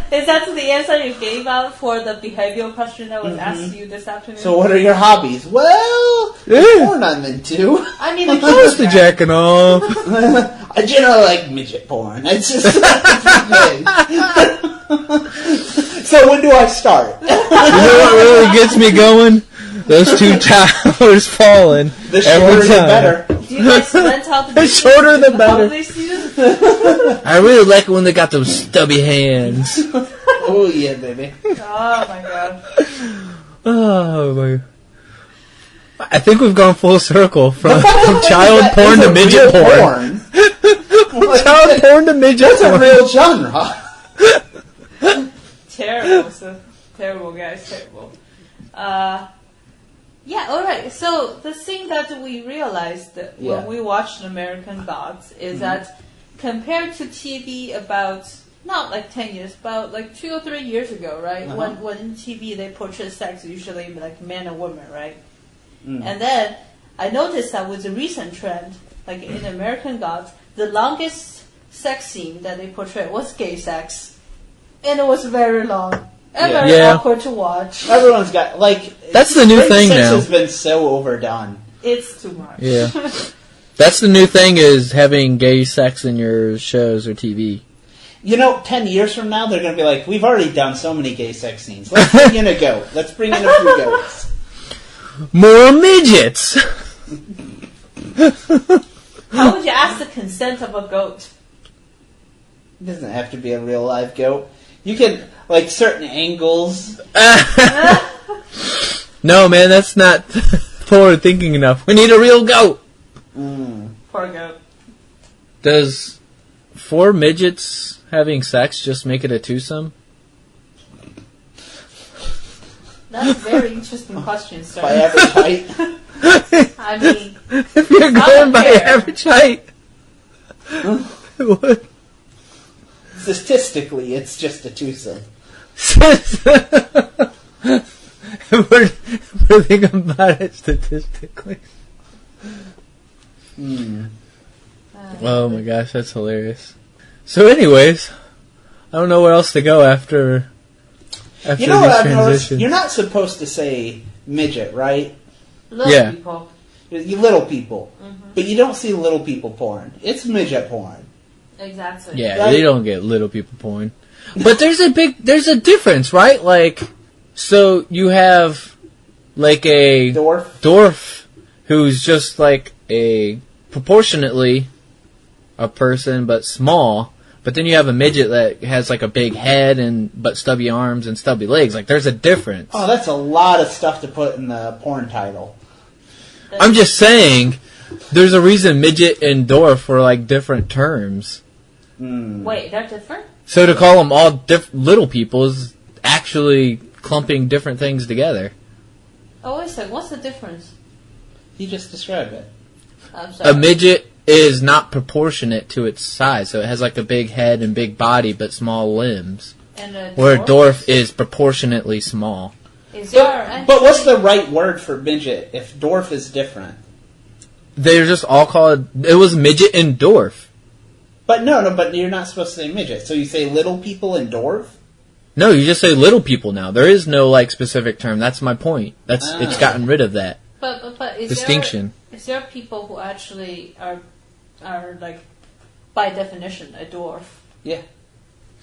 Is that the answer you gave out for the behavioral question that was asked to you this afternoon? So what are your hobbies? Well, porn I'm into. I mean, I'm close to jacking off. I generally like midget porn. It's just So when do I start? You know what really gets me going? Those 2 towers falling. The shorter the better. Do you guys rent out the shorter the better. holiday season? I really like it when they got those stubby hands. Oh yeah, baby. Oh my god. Oh my. I think we've gone full circle from child porn to midget porn. From child porn to midget porn. That's a real genre. Terrible, terrible, guys, terrible. Yeah, alright, so the thing that we realized when we watched American Gods is that compared to TV about, not like 10 years, about like 2 or 3 years ago, right? When in TV they portray sex usually like men and women, right? And then I noticed that with the recent trend, like in American Gods, the longest sex scene that they portrayed was gay sex. And it was very long. And very awkward to watch. Everyone's got, like... That's the new thing sex now. Has been so overdone. It's too much. Yeah. That's the new thing is having gay sex in your shows or TV. You know, 10 years from now, they're going to be like, we've already done so many gay sex scenes. Let's bring in a goat. Let's bring in a few goats. More midgets! How would you ask the consent of a goat? It doesn't have to be a real live goat. You can, like, certain angles. No, man, that's not forward thinking enough. We need a real goat! Poor goat. Does 4 midgets having sex just make it a twosome? That's a very interesting question, sir. By average height. I mean... If you're going by average height... What? Statistically, it's just a twosome. We're thinking about it statistically. Oh my gosh, that's hilarious. So anyways, I don't know where else to go after you know what these I've noticed? transitions. You're not supposed to say midget, right? Little people. You little people. But you don't see little people porn. It's midget porn. Exactly. Yeah, Right? they don't get little people porn. But there's a difference, right? Like, so you have like a dwarf who's just like a proportionately a person but small. But then you have a midget that has like a big head but stubby arms and stubby legs. Like, there's a difference. Oh, that's a lot of stuff to put in the porn title. I'm just saying, there's a reason midget and dwarf were like different terms. Wait, they're different? So to call them all little people is actually clumping different things together. Oh, wait a second. What's the difference? You just described it. I'm sorry. A midget is not proportionate to its size, so it has like a big head and big body but small limbs. And where a dwarf is proportionately small. But what's the right word for midget if dwarf is different? They're just all called... It was midget and dwarf. But but you're not supposed to say midget. So you say little people and dwarf? No, you just say little people now. There is no like specific term. That's my point. It's gotten rid of that. But is distinction. Is there people who actually are like by definition a dwarf? Yeah.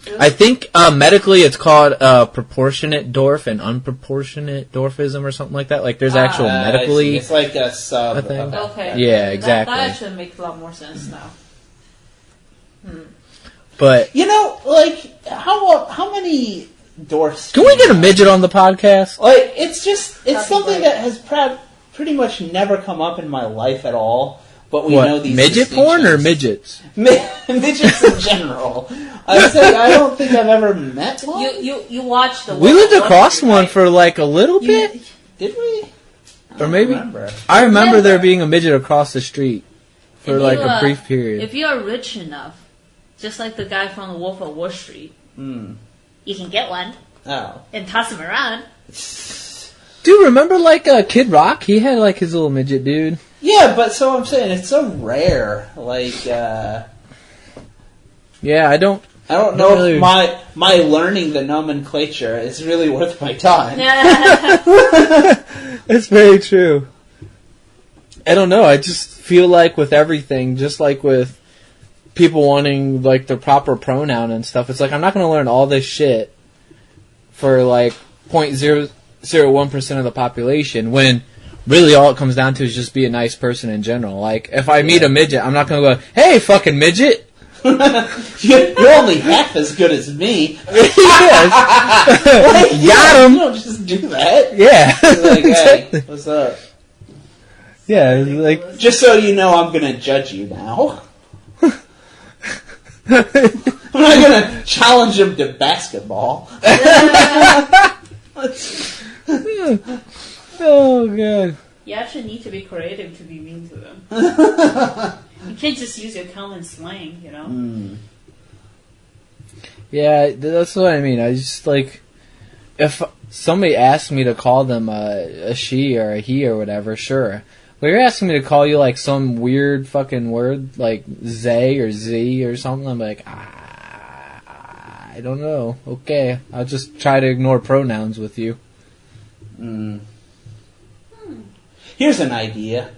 Really? I think medically it's called proportionate dwarf and unproportionate dwarfism or something like that. Like there's actual medically. It's like a sub. thing. Okay. Yeah, exactly. That actually makes a lot more sense now. But you know, like how many dwarfs? Can we get a midget on the podcast? Like it's something great. that has pretty much never come up in my life at all. But we What, know these midget porn or midgets? Midgets in general. I say I don't think I've ever met one. You watched the. We lived across one for like a little bit, Did we? or maybe remember. I remember there being a midget across the street for like a brief period. If you are rich enough, just like the guy from the Wolf of Wall Street, you can get one and toss him around. Dude, remember like Kid Rock? He had like his little midget dude. Yeah, but so I'm saying it's so rare. Like, yeah, I don't know really... if my learning the nomenclature is really worth my time. It's very true. I don't know. I just feel like with everything, just like with people wanting like the proper pronoun and stuff, it's like I'm not going to learn all this shit for like 0.001% of the population when really all it comes down to is just be a nice person in general. Like if I meet a midget, I'm not going to go, "Hey, fucking midget." You're only half as good as me. Like, got him. You don't just do that. Yeah. Like, hey, what's up? Yeah, like Just so you know, I'm gonna judge you now. I'm not gonna challenge him to basketball. oh god. You actually need to be creative to be mean to them. You can't just use your common slang, you know? Yeah, that's what I mean. I just like if somebody asked me to call them a she or a he or whatever, sure. But you're asking me to call you like some weird fucking word like Zay or Z or something. I'm like, I don't know. Okay, I'll just try to ignore pronouns with you. Here's an idea.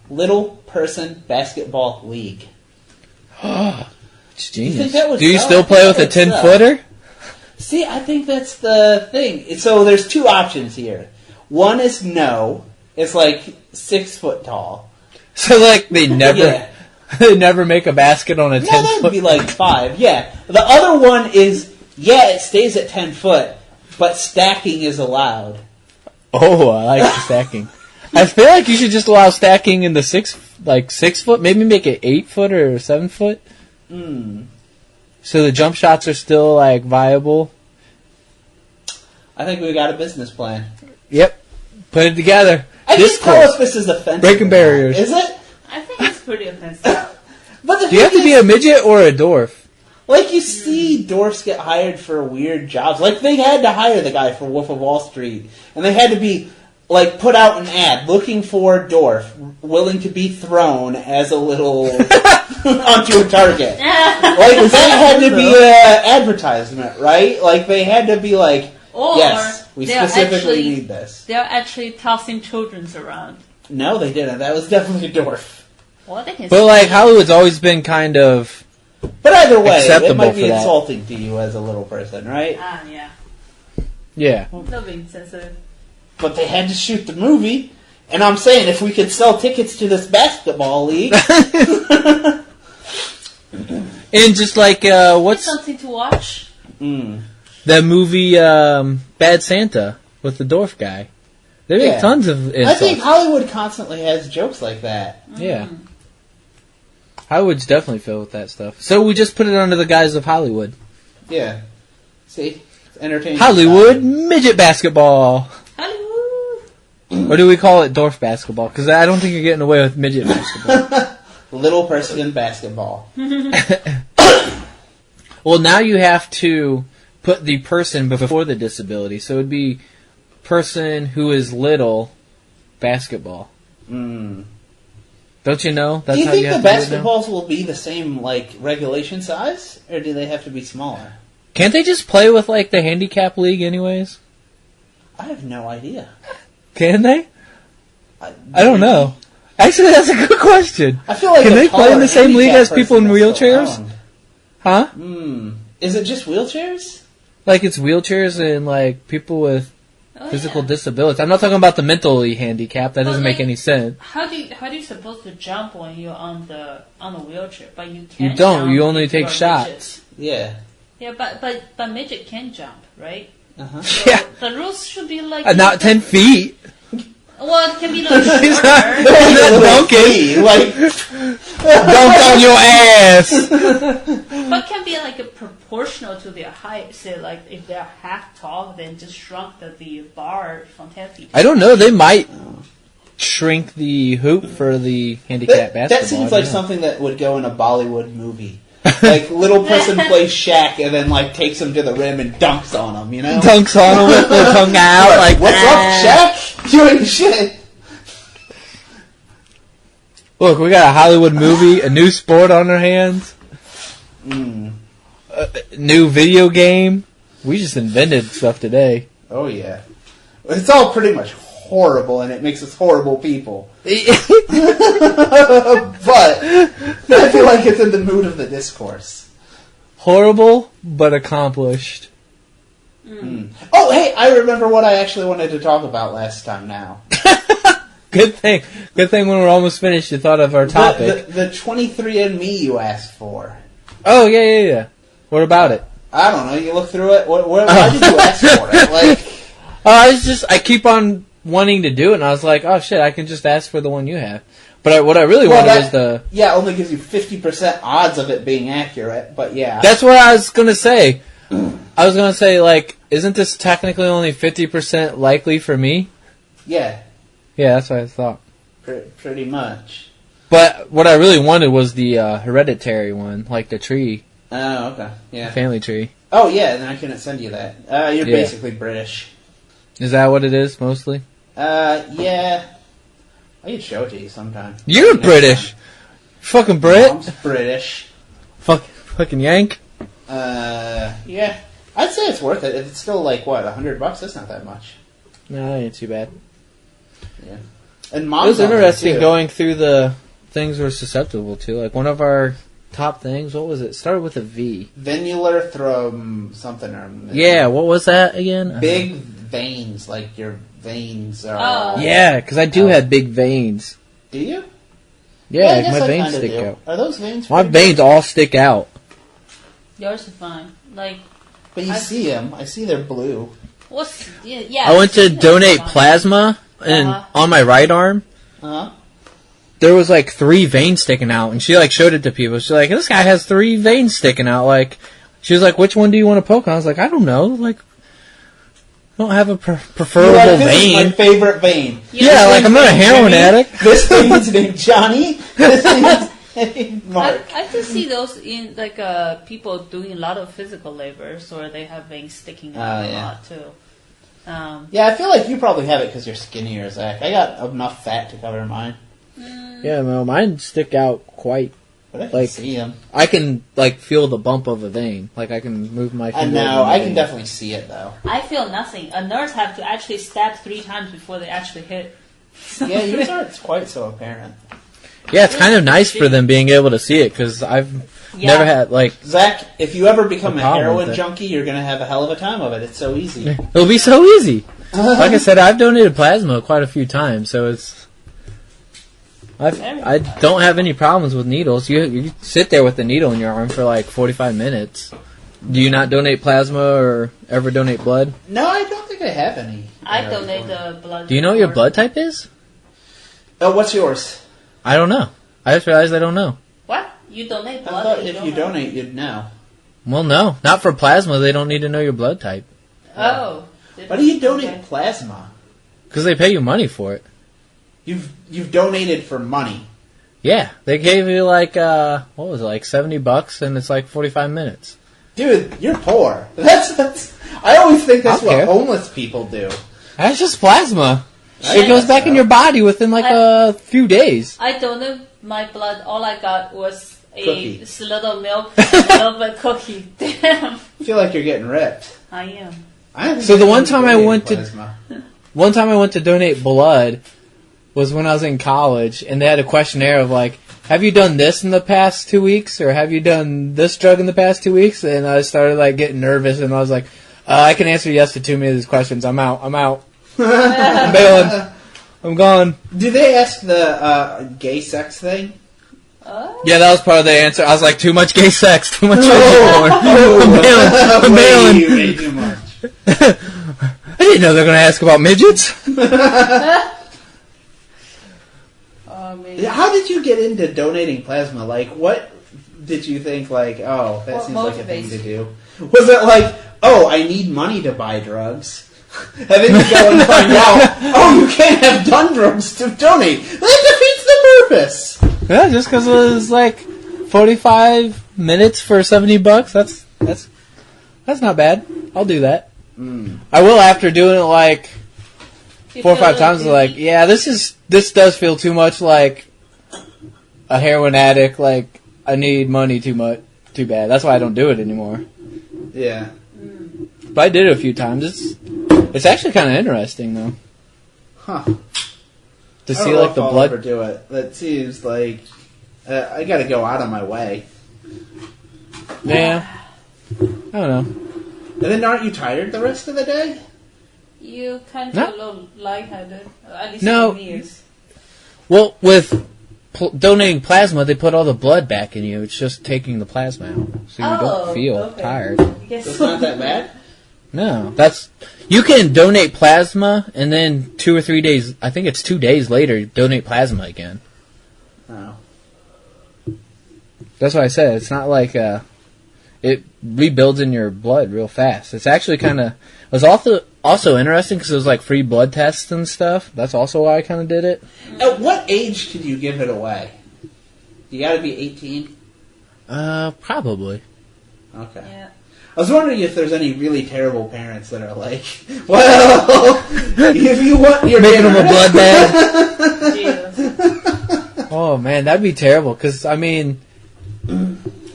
Little Person Basketball League. It's genius. You think that would Do you sell? still play with a That would sell. 10-footer? See, I think that's the thing. So there's two options here. One is no. It's like 6 foot tall. So like they never Yeah. they never make a basket on a No, 10 that would foot. be like 5. Yeah. The other one is, yeah, it stays at 10 foot, but stacking is allowed. Oh, I like the stacking. I feel like you should just allow stacking in the 6 foot, maybe make it 8 foot or 7 foot. So the jump shots are still like viable. I think we got a business plan. Yep. Put it together. I can't tell Discourse. if this is offensive. Breaking or not. barriers. Is it? I think it's pretty offensive. But the Do you have thing to be is, a midget or a dwarf? like, you see dwarfs get hired for weird jobs. Like, they had to hire the guy for Wolf of Wall Street. And they had to be, like, put out an ad looking for a dwarf willing to be thrown as a little onto a target. Like, that had to be an advertisement, right? Like, they had to be like, Or yes, we they're specifically actually- need this. They're actually tossing children around. No, they didn't. That was definitely a dwarf. Well, they can But like Hollywood's always been kind of But either way, it Acceptable might be for that. insulting to you as a little person, right? yeah. yeah. They're being sensitive. But they had to shoot the movie. And I'm saying, if we could sell tickets to this basketball league... And just like what's Something to watch. that movie Bad Santa with the dwarf guy? They make Yeah. tons of insults. I think Hollywood constantly has jokes like that. Yeah. Hollywood's definitely filled with that stuff. So we just put it under the guise of Hollywood. Yeah. See? It's entertaining. Hollywood midget basketball. Hollywood. Or do we call it dwarf basketball? Because I don't think you're getting away with midget basketball. Little person in basketball. Well, now you have to put the person before the disability. So it would be person who is little basketball. Don't you know? That's Do you how think you the have to do it now? basketballs will be the same, like, regulation size? Or do they have to be smaller? Can't they just play with like the handicap league anyways? I have no idea. Can they? I don't know. Actually, that's a good question. I feel like Can a they play in taller the same league handicapped as people in person is still wheelchairs? around. Huh? Is it just wheelchairs? Like it's wheelchairs and like people with Oh, physical yeah. disabilities. I'm not talking about the mentally handicapped. That doesn't make like, any sense. How do you supposed to jump when you're on the wheelchair? But you can't. You don't. Jump You only if take you're a shots. midget. Yeah. Yeah, but midget can jump, right? Uh-huh. So Yeah. The rules should be like Not 10 feet. Well, it can be like He's shorter. not dunking. Like, Dunk on your ass. But can be like a proportional to their height. Say like if they're half tall, then just shrunk the bar from 10 feet. I don't know. They might shrink the hoop for the handicap basketball. that seems I like don't know. something that would go in a Bollywood movie. Like, little person plays Shaq and then, like, takes him to the rim and dunks on him, you know? Dunks on him with their tongue out. Like, What's "Ah." up, Shaq? You ain't shit. Look, we got a Hollywood movie, a new sport on our hands, a new video game. We just invented stuff today. Oh, yeah. It's all pretty much horrible and it makes us horrible people. But I feel like it's in the mood of the discourse. Horrible, but accomplished. Oh, hey, I remember what I actually wanted to talk about last time now. Good thing when we're almost finished you thought of our topic. The 23andMe you asked for. Oh, yeah. What about it? I don't know, you look through it, why did you ask for it? Like, I keep on wanting to do it, and I was like, oh shit, I can just ask for the one you have. But what I really wanted was the... Yeah, it only gives you 50% odds of it being accurate, but yeah. That's what I was going to say. I was going to say, like, isn't this technically only 50% likely for me? Yeah. Yeah, that's what I thought. Pretty much. But what I really wanted was the hereditary one, like the tree. Oh, okay. Yeah. Family tree. Oh, yeah, then I couldn't send you that. You're basically British. Is that what it is, mostly? Yeah. I could show it to you sometime. You're British! Fucking Brit? Mom's British. Fucking Yank? Yeah. I'd say it's worth it. If it's still, like, what, $100? That's not that much. No, that ain't too bad. Yeah. And It Mom's was interesting too. going through the things we're susceptible to. Like, one of our top things, what was it? It started with a V. Venular something or... Yeah, what was that again? Big veins, like your veins are... Oh. Yeah, because I do have big veins. Do you? Yeah, I guess my I veins kinda stick do. out. Are those veins My pretty veins all stick out. Yours are fine. Like, But you see them. I see they're blue. what's... Yeah, I went to see, that's donate fine. plasma and on my right arm. Uh-huh. There was like 3 veins sticking out, and she like showed it to people. She's like, "This guy has 3 veins sticking out." Like, she was like, "Which one do you want to poke?" And I was like, "I don't know. Like, I don't have a preferable You're like, this vein." is my favorite vein. Yeah, like I'm not a heroin addict. This vein's named Johnny. This vein's named Mark. I can see those in like people doing a lot of physical labors, or they have veins sticking out a lot too. Yeah, I feel like you probably have it because you're skinnier, Zach. I got enough fat to cover mine. Yeah, no, mine stick out quite. But I can Like, see them. I can like feel the bump of a vein. Like I can move my I finger. know. over the I can vein. definitely see it, though. I feel nothing. A nurse have to actually stab 3 times before they actually hit. Yeah, yours aren't quite so apparent. Yeah, it's kind of nice for them being able to see it because I've never had like. Zach, if you ever become a problem with heroin it. junkie, you're going to have a hell of a time of it. It's so easy. It'll be so easy. Like I said, I've donated plasma quite a few times, so it's. I don't have any problems with needles. You sit there with the needle in your arm for like 45 minutes. Do you not donate plasma or ever donate blood? No, I don't think I have any. I donate the blood. Do you know what your blood type is? Oh, what's yours? I don't know. I just realized I don't know. What? You donate I blood? thought but if don't you know? donate, you'd know. Well, no. Not for plasma. They don't need to know your blood type. Oh. Why do you donate Okay. plasma? Because they pay you money for it. You've donated for money. Yeah. They gave you like, what was it, like $70 and it's like 45 minutes. Dude, you're poor. That's. I always think that's I don't what care. homeless people do. That's just plasma. I It goes guess back so. in your body within like a few days. I donated my blood. All I got was Cookie. a little milk and a little bit cookie. Damn. I feel like you're getting ripped. I am. So the one time I went to- plasma. One time I went to donate blood was when I was in college, and they had a questionnaire of like, have you done this in the past 2 weeks, or have you done this drug in the past 2 weeks? And I started like getting nervous, and I was like, I can answer yes to too many of these questions. I'm out. I'm bailing. I'm gone. Do they ask the gay sex thing? Yeah, that was part of the answer. I was like, too much gay sex, too much virgin porn. I'm bailing. Way too much. I didn't know they were going to ask about midgets. How did you get into donating plasma? Like, what did you think, like, oh, that What seems like a thing motivates to do? Was it like, oh, I need money to buy drugs? And then you go and find out, oh, you can't have done drugs to donate. That defeats the purpose. Yeah, just because it was like 45 minutes for $70. That's not bad. I'll do that. I will after doing it like 4 or 5 times. Like, yeah, this does feel too much like a heroin addict. Like, I need money too bad. That's why I don't do it anymore. Yeah. But I did it a few times. It's actually kind of interesting though. Huh. To see like the blood. I'll ever do it. That seems like I got to go out of my way. Yeah. I don't know. And then aren't you tired the rest of the day? You kind of feel a little lightheaded. At least No. for me is. Well, with donating plasma, they put all the blood back in you. It's just taking the plasma out, so you don't feel tired. It's not that bad? No, you can donate plasma, and then 2 or 3 days. I think it's 2 days later. Donate plasma again. Oh. That's what I said. It's not like it rebuilds in your blood real fast. It's actually kind of. It was also interesting because it was like free blood tests and stuff. That's also why I kind of did it. At what age could you give it away? You got to be 18. Probably. Okay. Yeah. I was wondering if there's any really terrible parents that are like, well, if you want your making them a blood bag. Jesus. Oh man, that'd be terrible. Because I mean,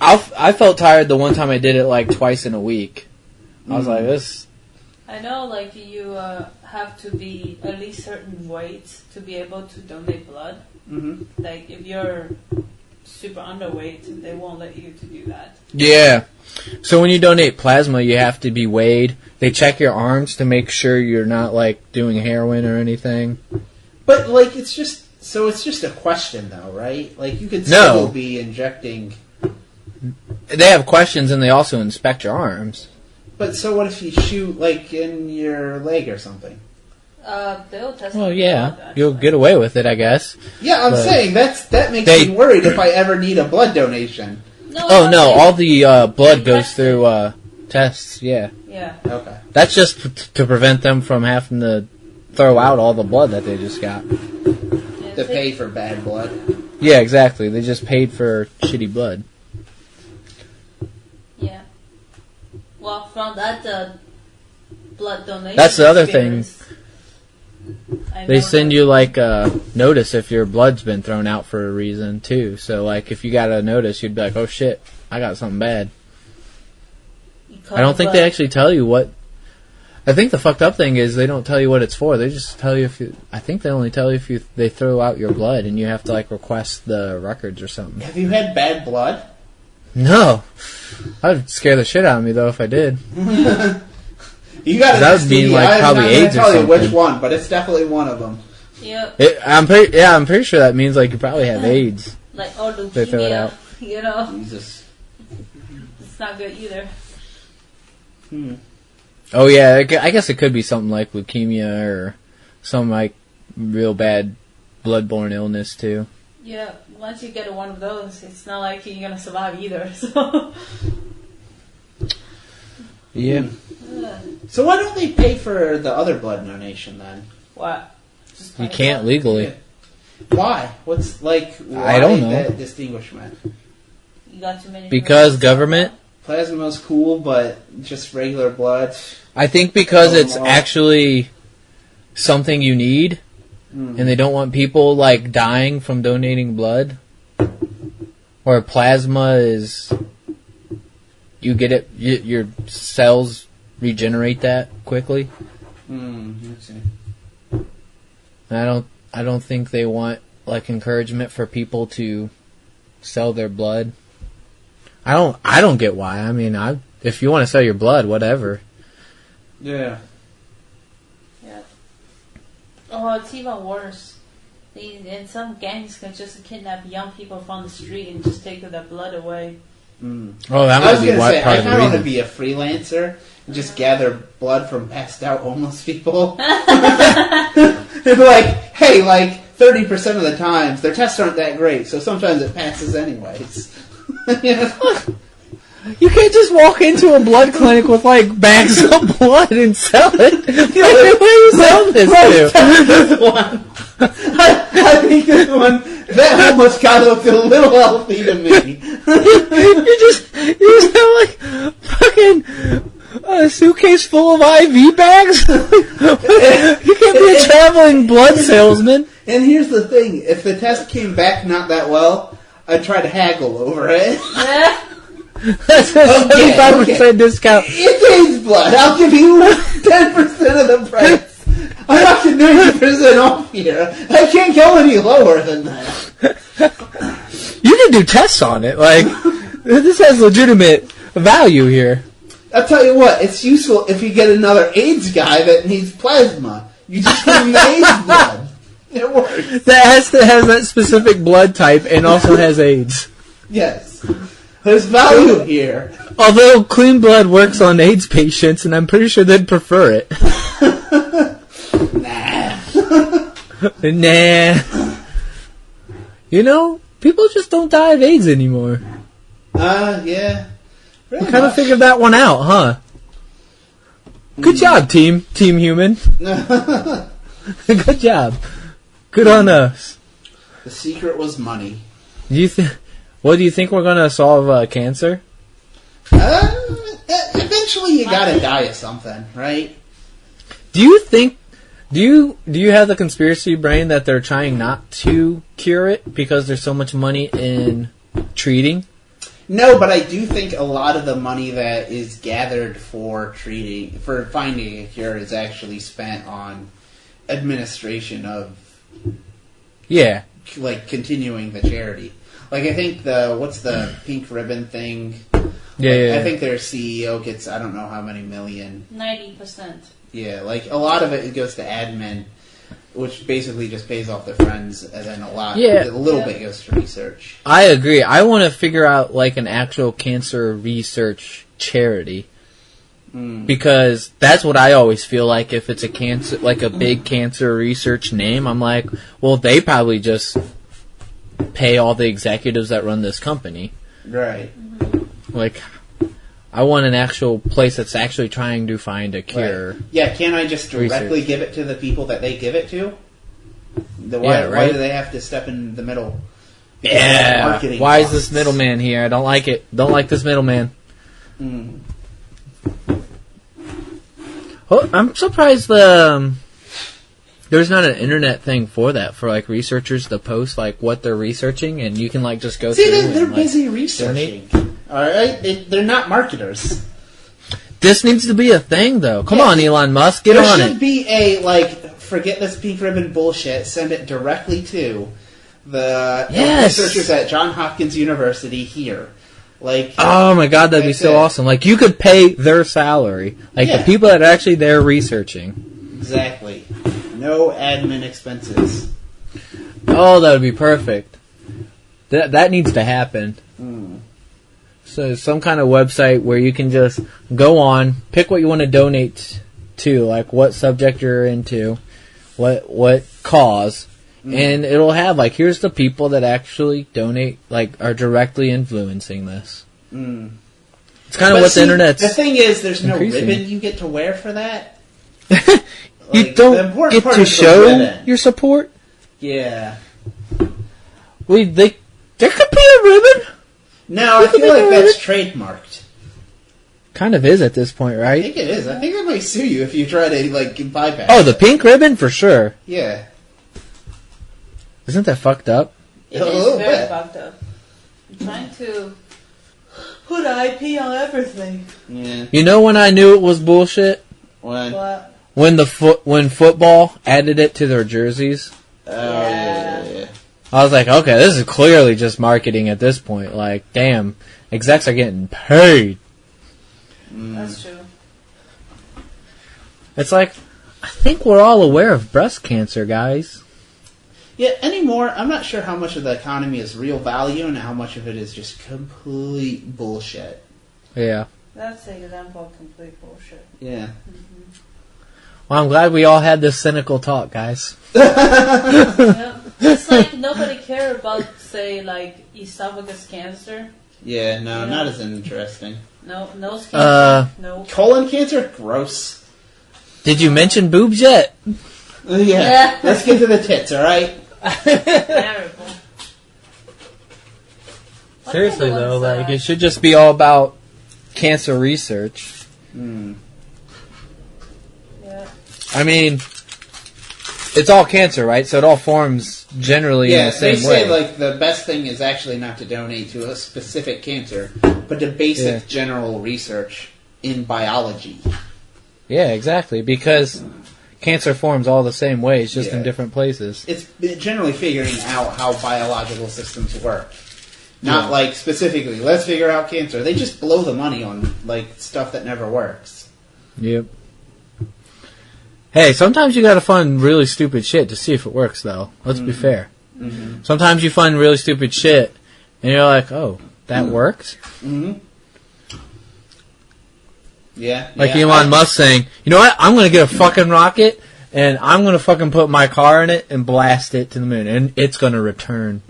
I felt tired the one time I did it like twice in a week. I was like, this. I know, like, you have to be at least certain weight to be able to donate blood. Mm-hmm. Like, if you're super underweight, they won't let you to do that. Yeah. So when you donate plasma, you have to be weighed. They check your arms to make sure you're not, like, doing heroin or anything. But, like, it's just a question, though, right? Like, you could still be injecting. They have questions, and they also inspect your arms. But so what if you shoot, like, in your leg or something? They'll test. Well, yeah, you'll get away with it, I guess. Yeah, I'm saying that makes me worried if I ever need a blood donation. No, all the blood goes through tests. Yeah. Yeah. Okay. That's just to prevent them from having to throw out all the blood that they just got. To pay for bad blood. Yeah, exactly. They just paid for shitty blood. Yeah. Well, from that blood donation. That's the other thing. I They know send that- you like a notice if your blood's been thrown out for a reason too. So like if you got a notice, you'd be like, "Oh shit, I got something bad." I don't think they actually tell you what. I think the fucked up thing is they don't tell you what it's for. They just tell you if you. I think they only tell you if they throw out your blood and you have to like request the records or something. Have you had bad blood? No, that'd scare the shit out of me though if I did. You got that would mean like probably AIDS or something. I'm not tell you which one, but it's definitely one of them. Yeah. I'm pretty sure that means like you probably have AIDS. Like or leukemia. They throw it out. You know. Jesus. It's not good either. Oh yeah, I guess it could be something like leukemia or some like real bad bloodborne illness too. Yeah, once you get one of those, it's not like you're gonna survive either. So. Yeah. So why don't they pay for the other blood donation then? What? You can't legally. Yeah. Wwhy? What's like? Why I don't know. that distinguishment? You got too many. Because government. Plasma's cool, but just regular blood. I think because it's actually something you need, and they don't want people like dying from donating blood. Or plasma is, you get it, your cells regenerate that quickly. Let's see. And I don't think they want like encouragement for people to sell their blood. I don't get why. I mean, if you want to sell your blood, whatever. Yeah. Yeah. Oh, it's even worse. And some gangs can just kidnap young people from the street and just take their blood away. Oh, that I was might be gonna what say, part I of the kind of want to reason. be a freelancer and just gather blood from passed out homeless people. They're like, hey, like 30% of the times their tests aren't that great, so sometimes it passes anyways. You know? You can't just walk into a blood clinic with like bags of blood and sell it. Where do you sell this to? I think this one, that homeless guy looked a little healthy to me. you just have like fucking a suitcase full of IV bags. You can't be a traveling blood salesman. And here's the thing: if the test came back not that well, I'd try to haggle over it. That's a 75% discount. It is blood. I'll give you 10% of the price. I'm up to 90% off here. I can't go any lower than that. You can do tests on it. Like, this has legitimate value here. I'll tell you what, it's useful if you get another AIDS guy that needs plasma. You just give him the AIDS blood. It works. That has to have that specific blood type and also has AIDS. Yes. There's value here. Although clean blood works on AIDS patients, and I'm pretty sure they'd prefer it. Nah. You know, people just don't die of AIDS anymore. Yeah. We kind of figured that one out, huh? Good job, Team Human. Good job. Good on us. The secret was money. What do you think we're gonna solve cancer? Eventually, you gotta die of something, right? Do you think? Do you have the conspiracy brain that they're trying not to cure it because there's so much money in treating? No, but I do think a lot of the money that is gathered for finding a cure is actually spent on administration of, like continuing the charity. Like I think what's the pink ribbon thing? I think their CEO gets I don't know how many million. 90%. Yeah, like a lot of it goes to admin, which basically just pays off their friends, and then a little bit goes to research. I agree. I want to figure out like an actual cancer research charity. Because that's what I always feel like if it's a cancer, like a big cancer research name, I'm like, well, they probably just pay all the executives that run this company. Right. Like, I want an actual place that's actually trying to find a cure. Right. Yeah, can't I just directly give it to the people that they give it to? Why do they have to step in the middle? Why is this middleman here? I don't like it. Don't like this middleman. Oh, I'm surprised there's not an internet thing for that, for like researchers to post like what they're researching, and you can like just go through. They're busy researching. All right, they're not marketers. This needs to be a thing, though. Come on, Elon Musk, get on it. There should be a forget this pink ribbon bullshit. Send it directly to the researchers at Johns Hopkins University here. Like, oh my god, that'd be so awesome. Like, you could pay their salary. Like, the people that are actually there researching. Exactly. No admin expenses. Oh, that would be perfect. That needs to happen. So, some kind of website where you can just go on, pick what you want to donate to, like what subject you're into, what cause, and it'll have, like, here's the people that actually donate, like, are directly influencing this. It's kind of what the internet's the thing is, there's no increasing. ribbon you get to wear for that. You don't get to show your support? Yeah. There could be a ribbon? No, I feel like that's trademarked. Kind of is at this point, right? I think it is. I think I might sue you if you try to, like, bypass Oh, the pink ribbon? For sure. Yeah. Isn't that fucked up? It is very fucked up. I'm trying to put IP on everything. Yeah. You know when I knew it was bullshit? What? When football added it to their jerseys. Oh, yeah. I was like, okay, this is clearly just marketing at this point. Like, damn, execs are getting paid. That's true. It's like, I think we're all aware of breast cancer, guys. Yeah, anymore, I'm not sure how much of the economy is real value and how much of it is just complete bullshit. Yeah. That's an example of complete bullshit. Yeah. Well, I'm glad we all had this cynical talk, guys. Yeah. It's like nobody cares about, say, like, esophagus cancer. Yeah, no, not as interesting. No, nose cancer. No. Colon cancer? Gross. Did you mention boobs yet? Yeah. Let's get to the tits, alright? Terrible. Seriously, though, like, it should just be all about cancer research. Yeah. I mean, it's all cancer, right? So it all forms generally in the same way. Yeah, they say, like, the best thing is actually not to donate to a specific cancer, but to basic general research in biology. Yeah, exactly. Because cancer forms all the same ways, just in Yeah. different places. It's generally figuring out how biological systems work. Not like specifically, let's figure out cancer. They just blow the money on like stuff that never works. Yep. Hey, sometimes you gotta fund really stupid shit to see if it works, though. Let's be fair. Mm-hmm. Sometimes you fund really stupid shit, and you're like, oh, that works? Mm-hmm. Yeah. Like yeah, Elon Musk saying, you know what, I'm gonna get a fucking rocket, and I'm gonna fucking put my car in it and blast it to the moon, and it's gonna return.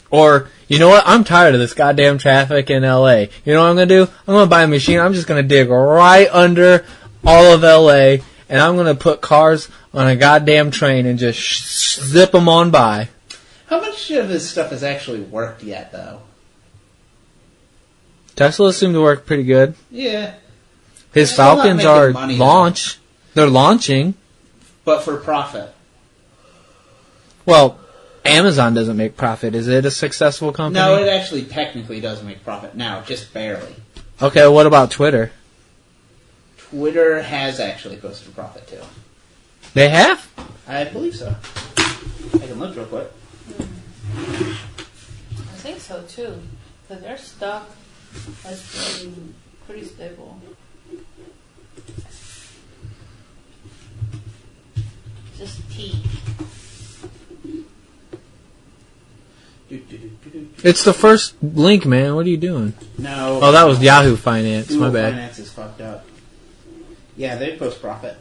Or, you know what, I'm tired of this goddamn traffic in LA. You know what I'm gonna do? I'm gonna buy a machine, I'm just gonna dig right under all of LA, and I'm gonna put cars on a goddamn train and just zip them on by. How much of this stuff has actually worked yet, though? Teslas seem to work pretty good. Yeah. His They're still not Falcons making are money, launch. They're launching. But for profit. Well, Amazon doesn't make profit. Is it a successful company? No, it actually technically does make profit now, just barely. Okay, what about Twitter? Twitter has actually posted a profit, too. They have? I believe so. I can look real quick. I think so too, because their stock has been pretty stable. Just tea. It's the first link, man. What are you doing? No. Oh, that was Yahoo Finance. My Google bad. Finance is fucked up. Yeah, they post profit.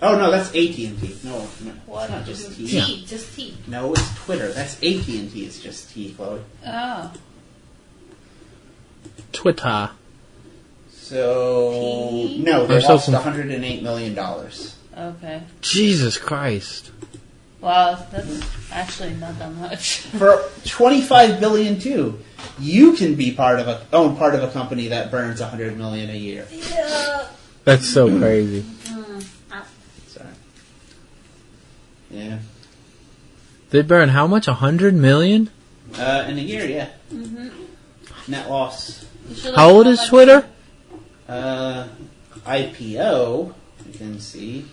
Oh no, that's AT&T. No, What? it's not just T. Tea. Just tea. No, it's Twitter. That's AT&T. It's just T, Chloe. Oh. Twitter. So T? no, they I'm so lost conf- $108 million. Okay. Jesus Christ. Wow, that's actually not that much. For $25 billion too. You can be own part of a company that burns $100 million a year. Yeah. That's so crazy. Sorry. Yeah. They burn how much? 100 million? In a year, yeah. Net loss. How old is Twitter? IPO, you can see.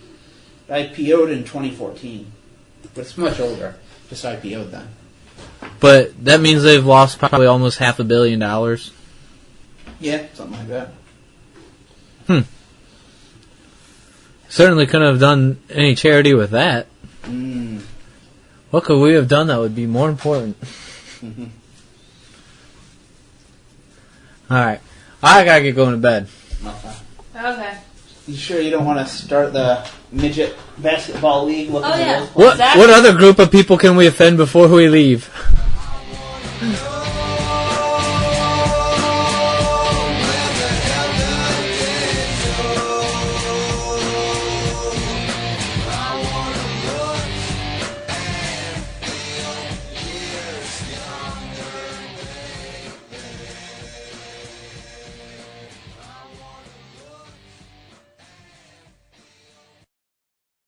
IPO'd in 2014. But it's much older. Just IPO'd then. But that means they've lost probably almost $500 million. Yeah, something like that. Certainly couldn't have done any charity with that. What could we have done that would be more important? Alright. I gotta get going to bed. Okay. You sure you don't want to start the midget basketball league? Oh, yeah. What other group of people can we offend before we leave?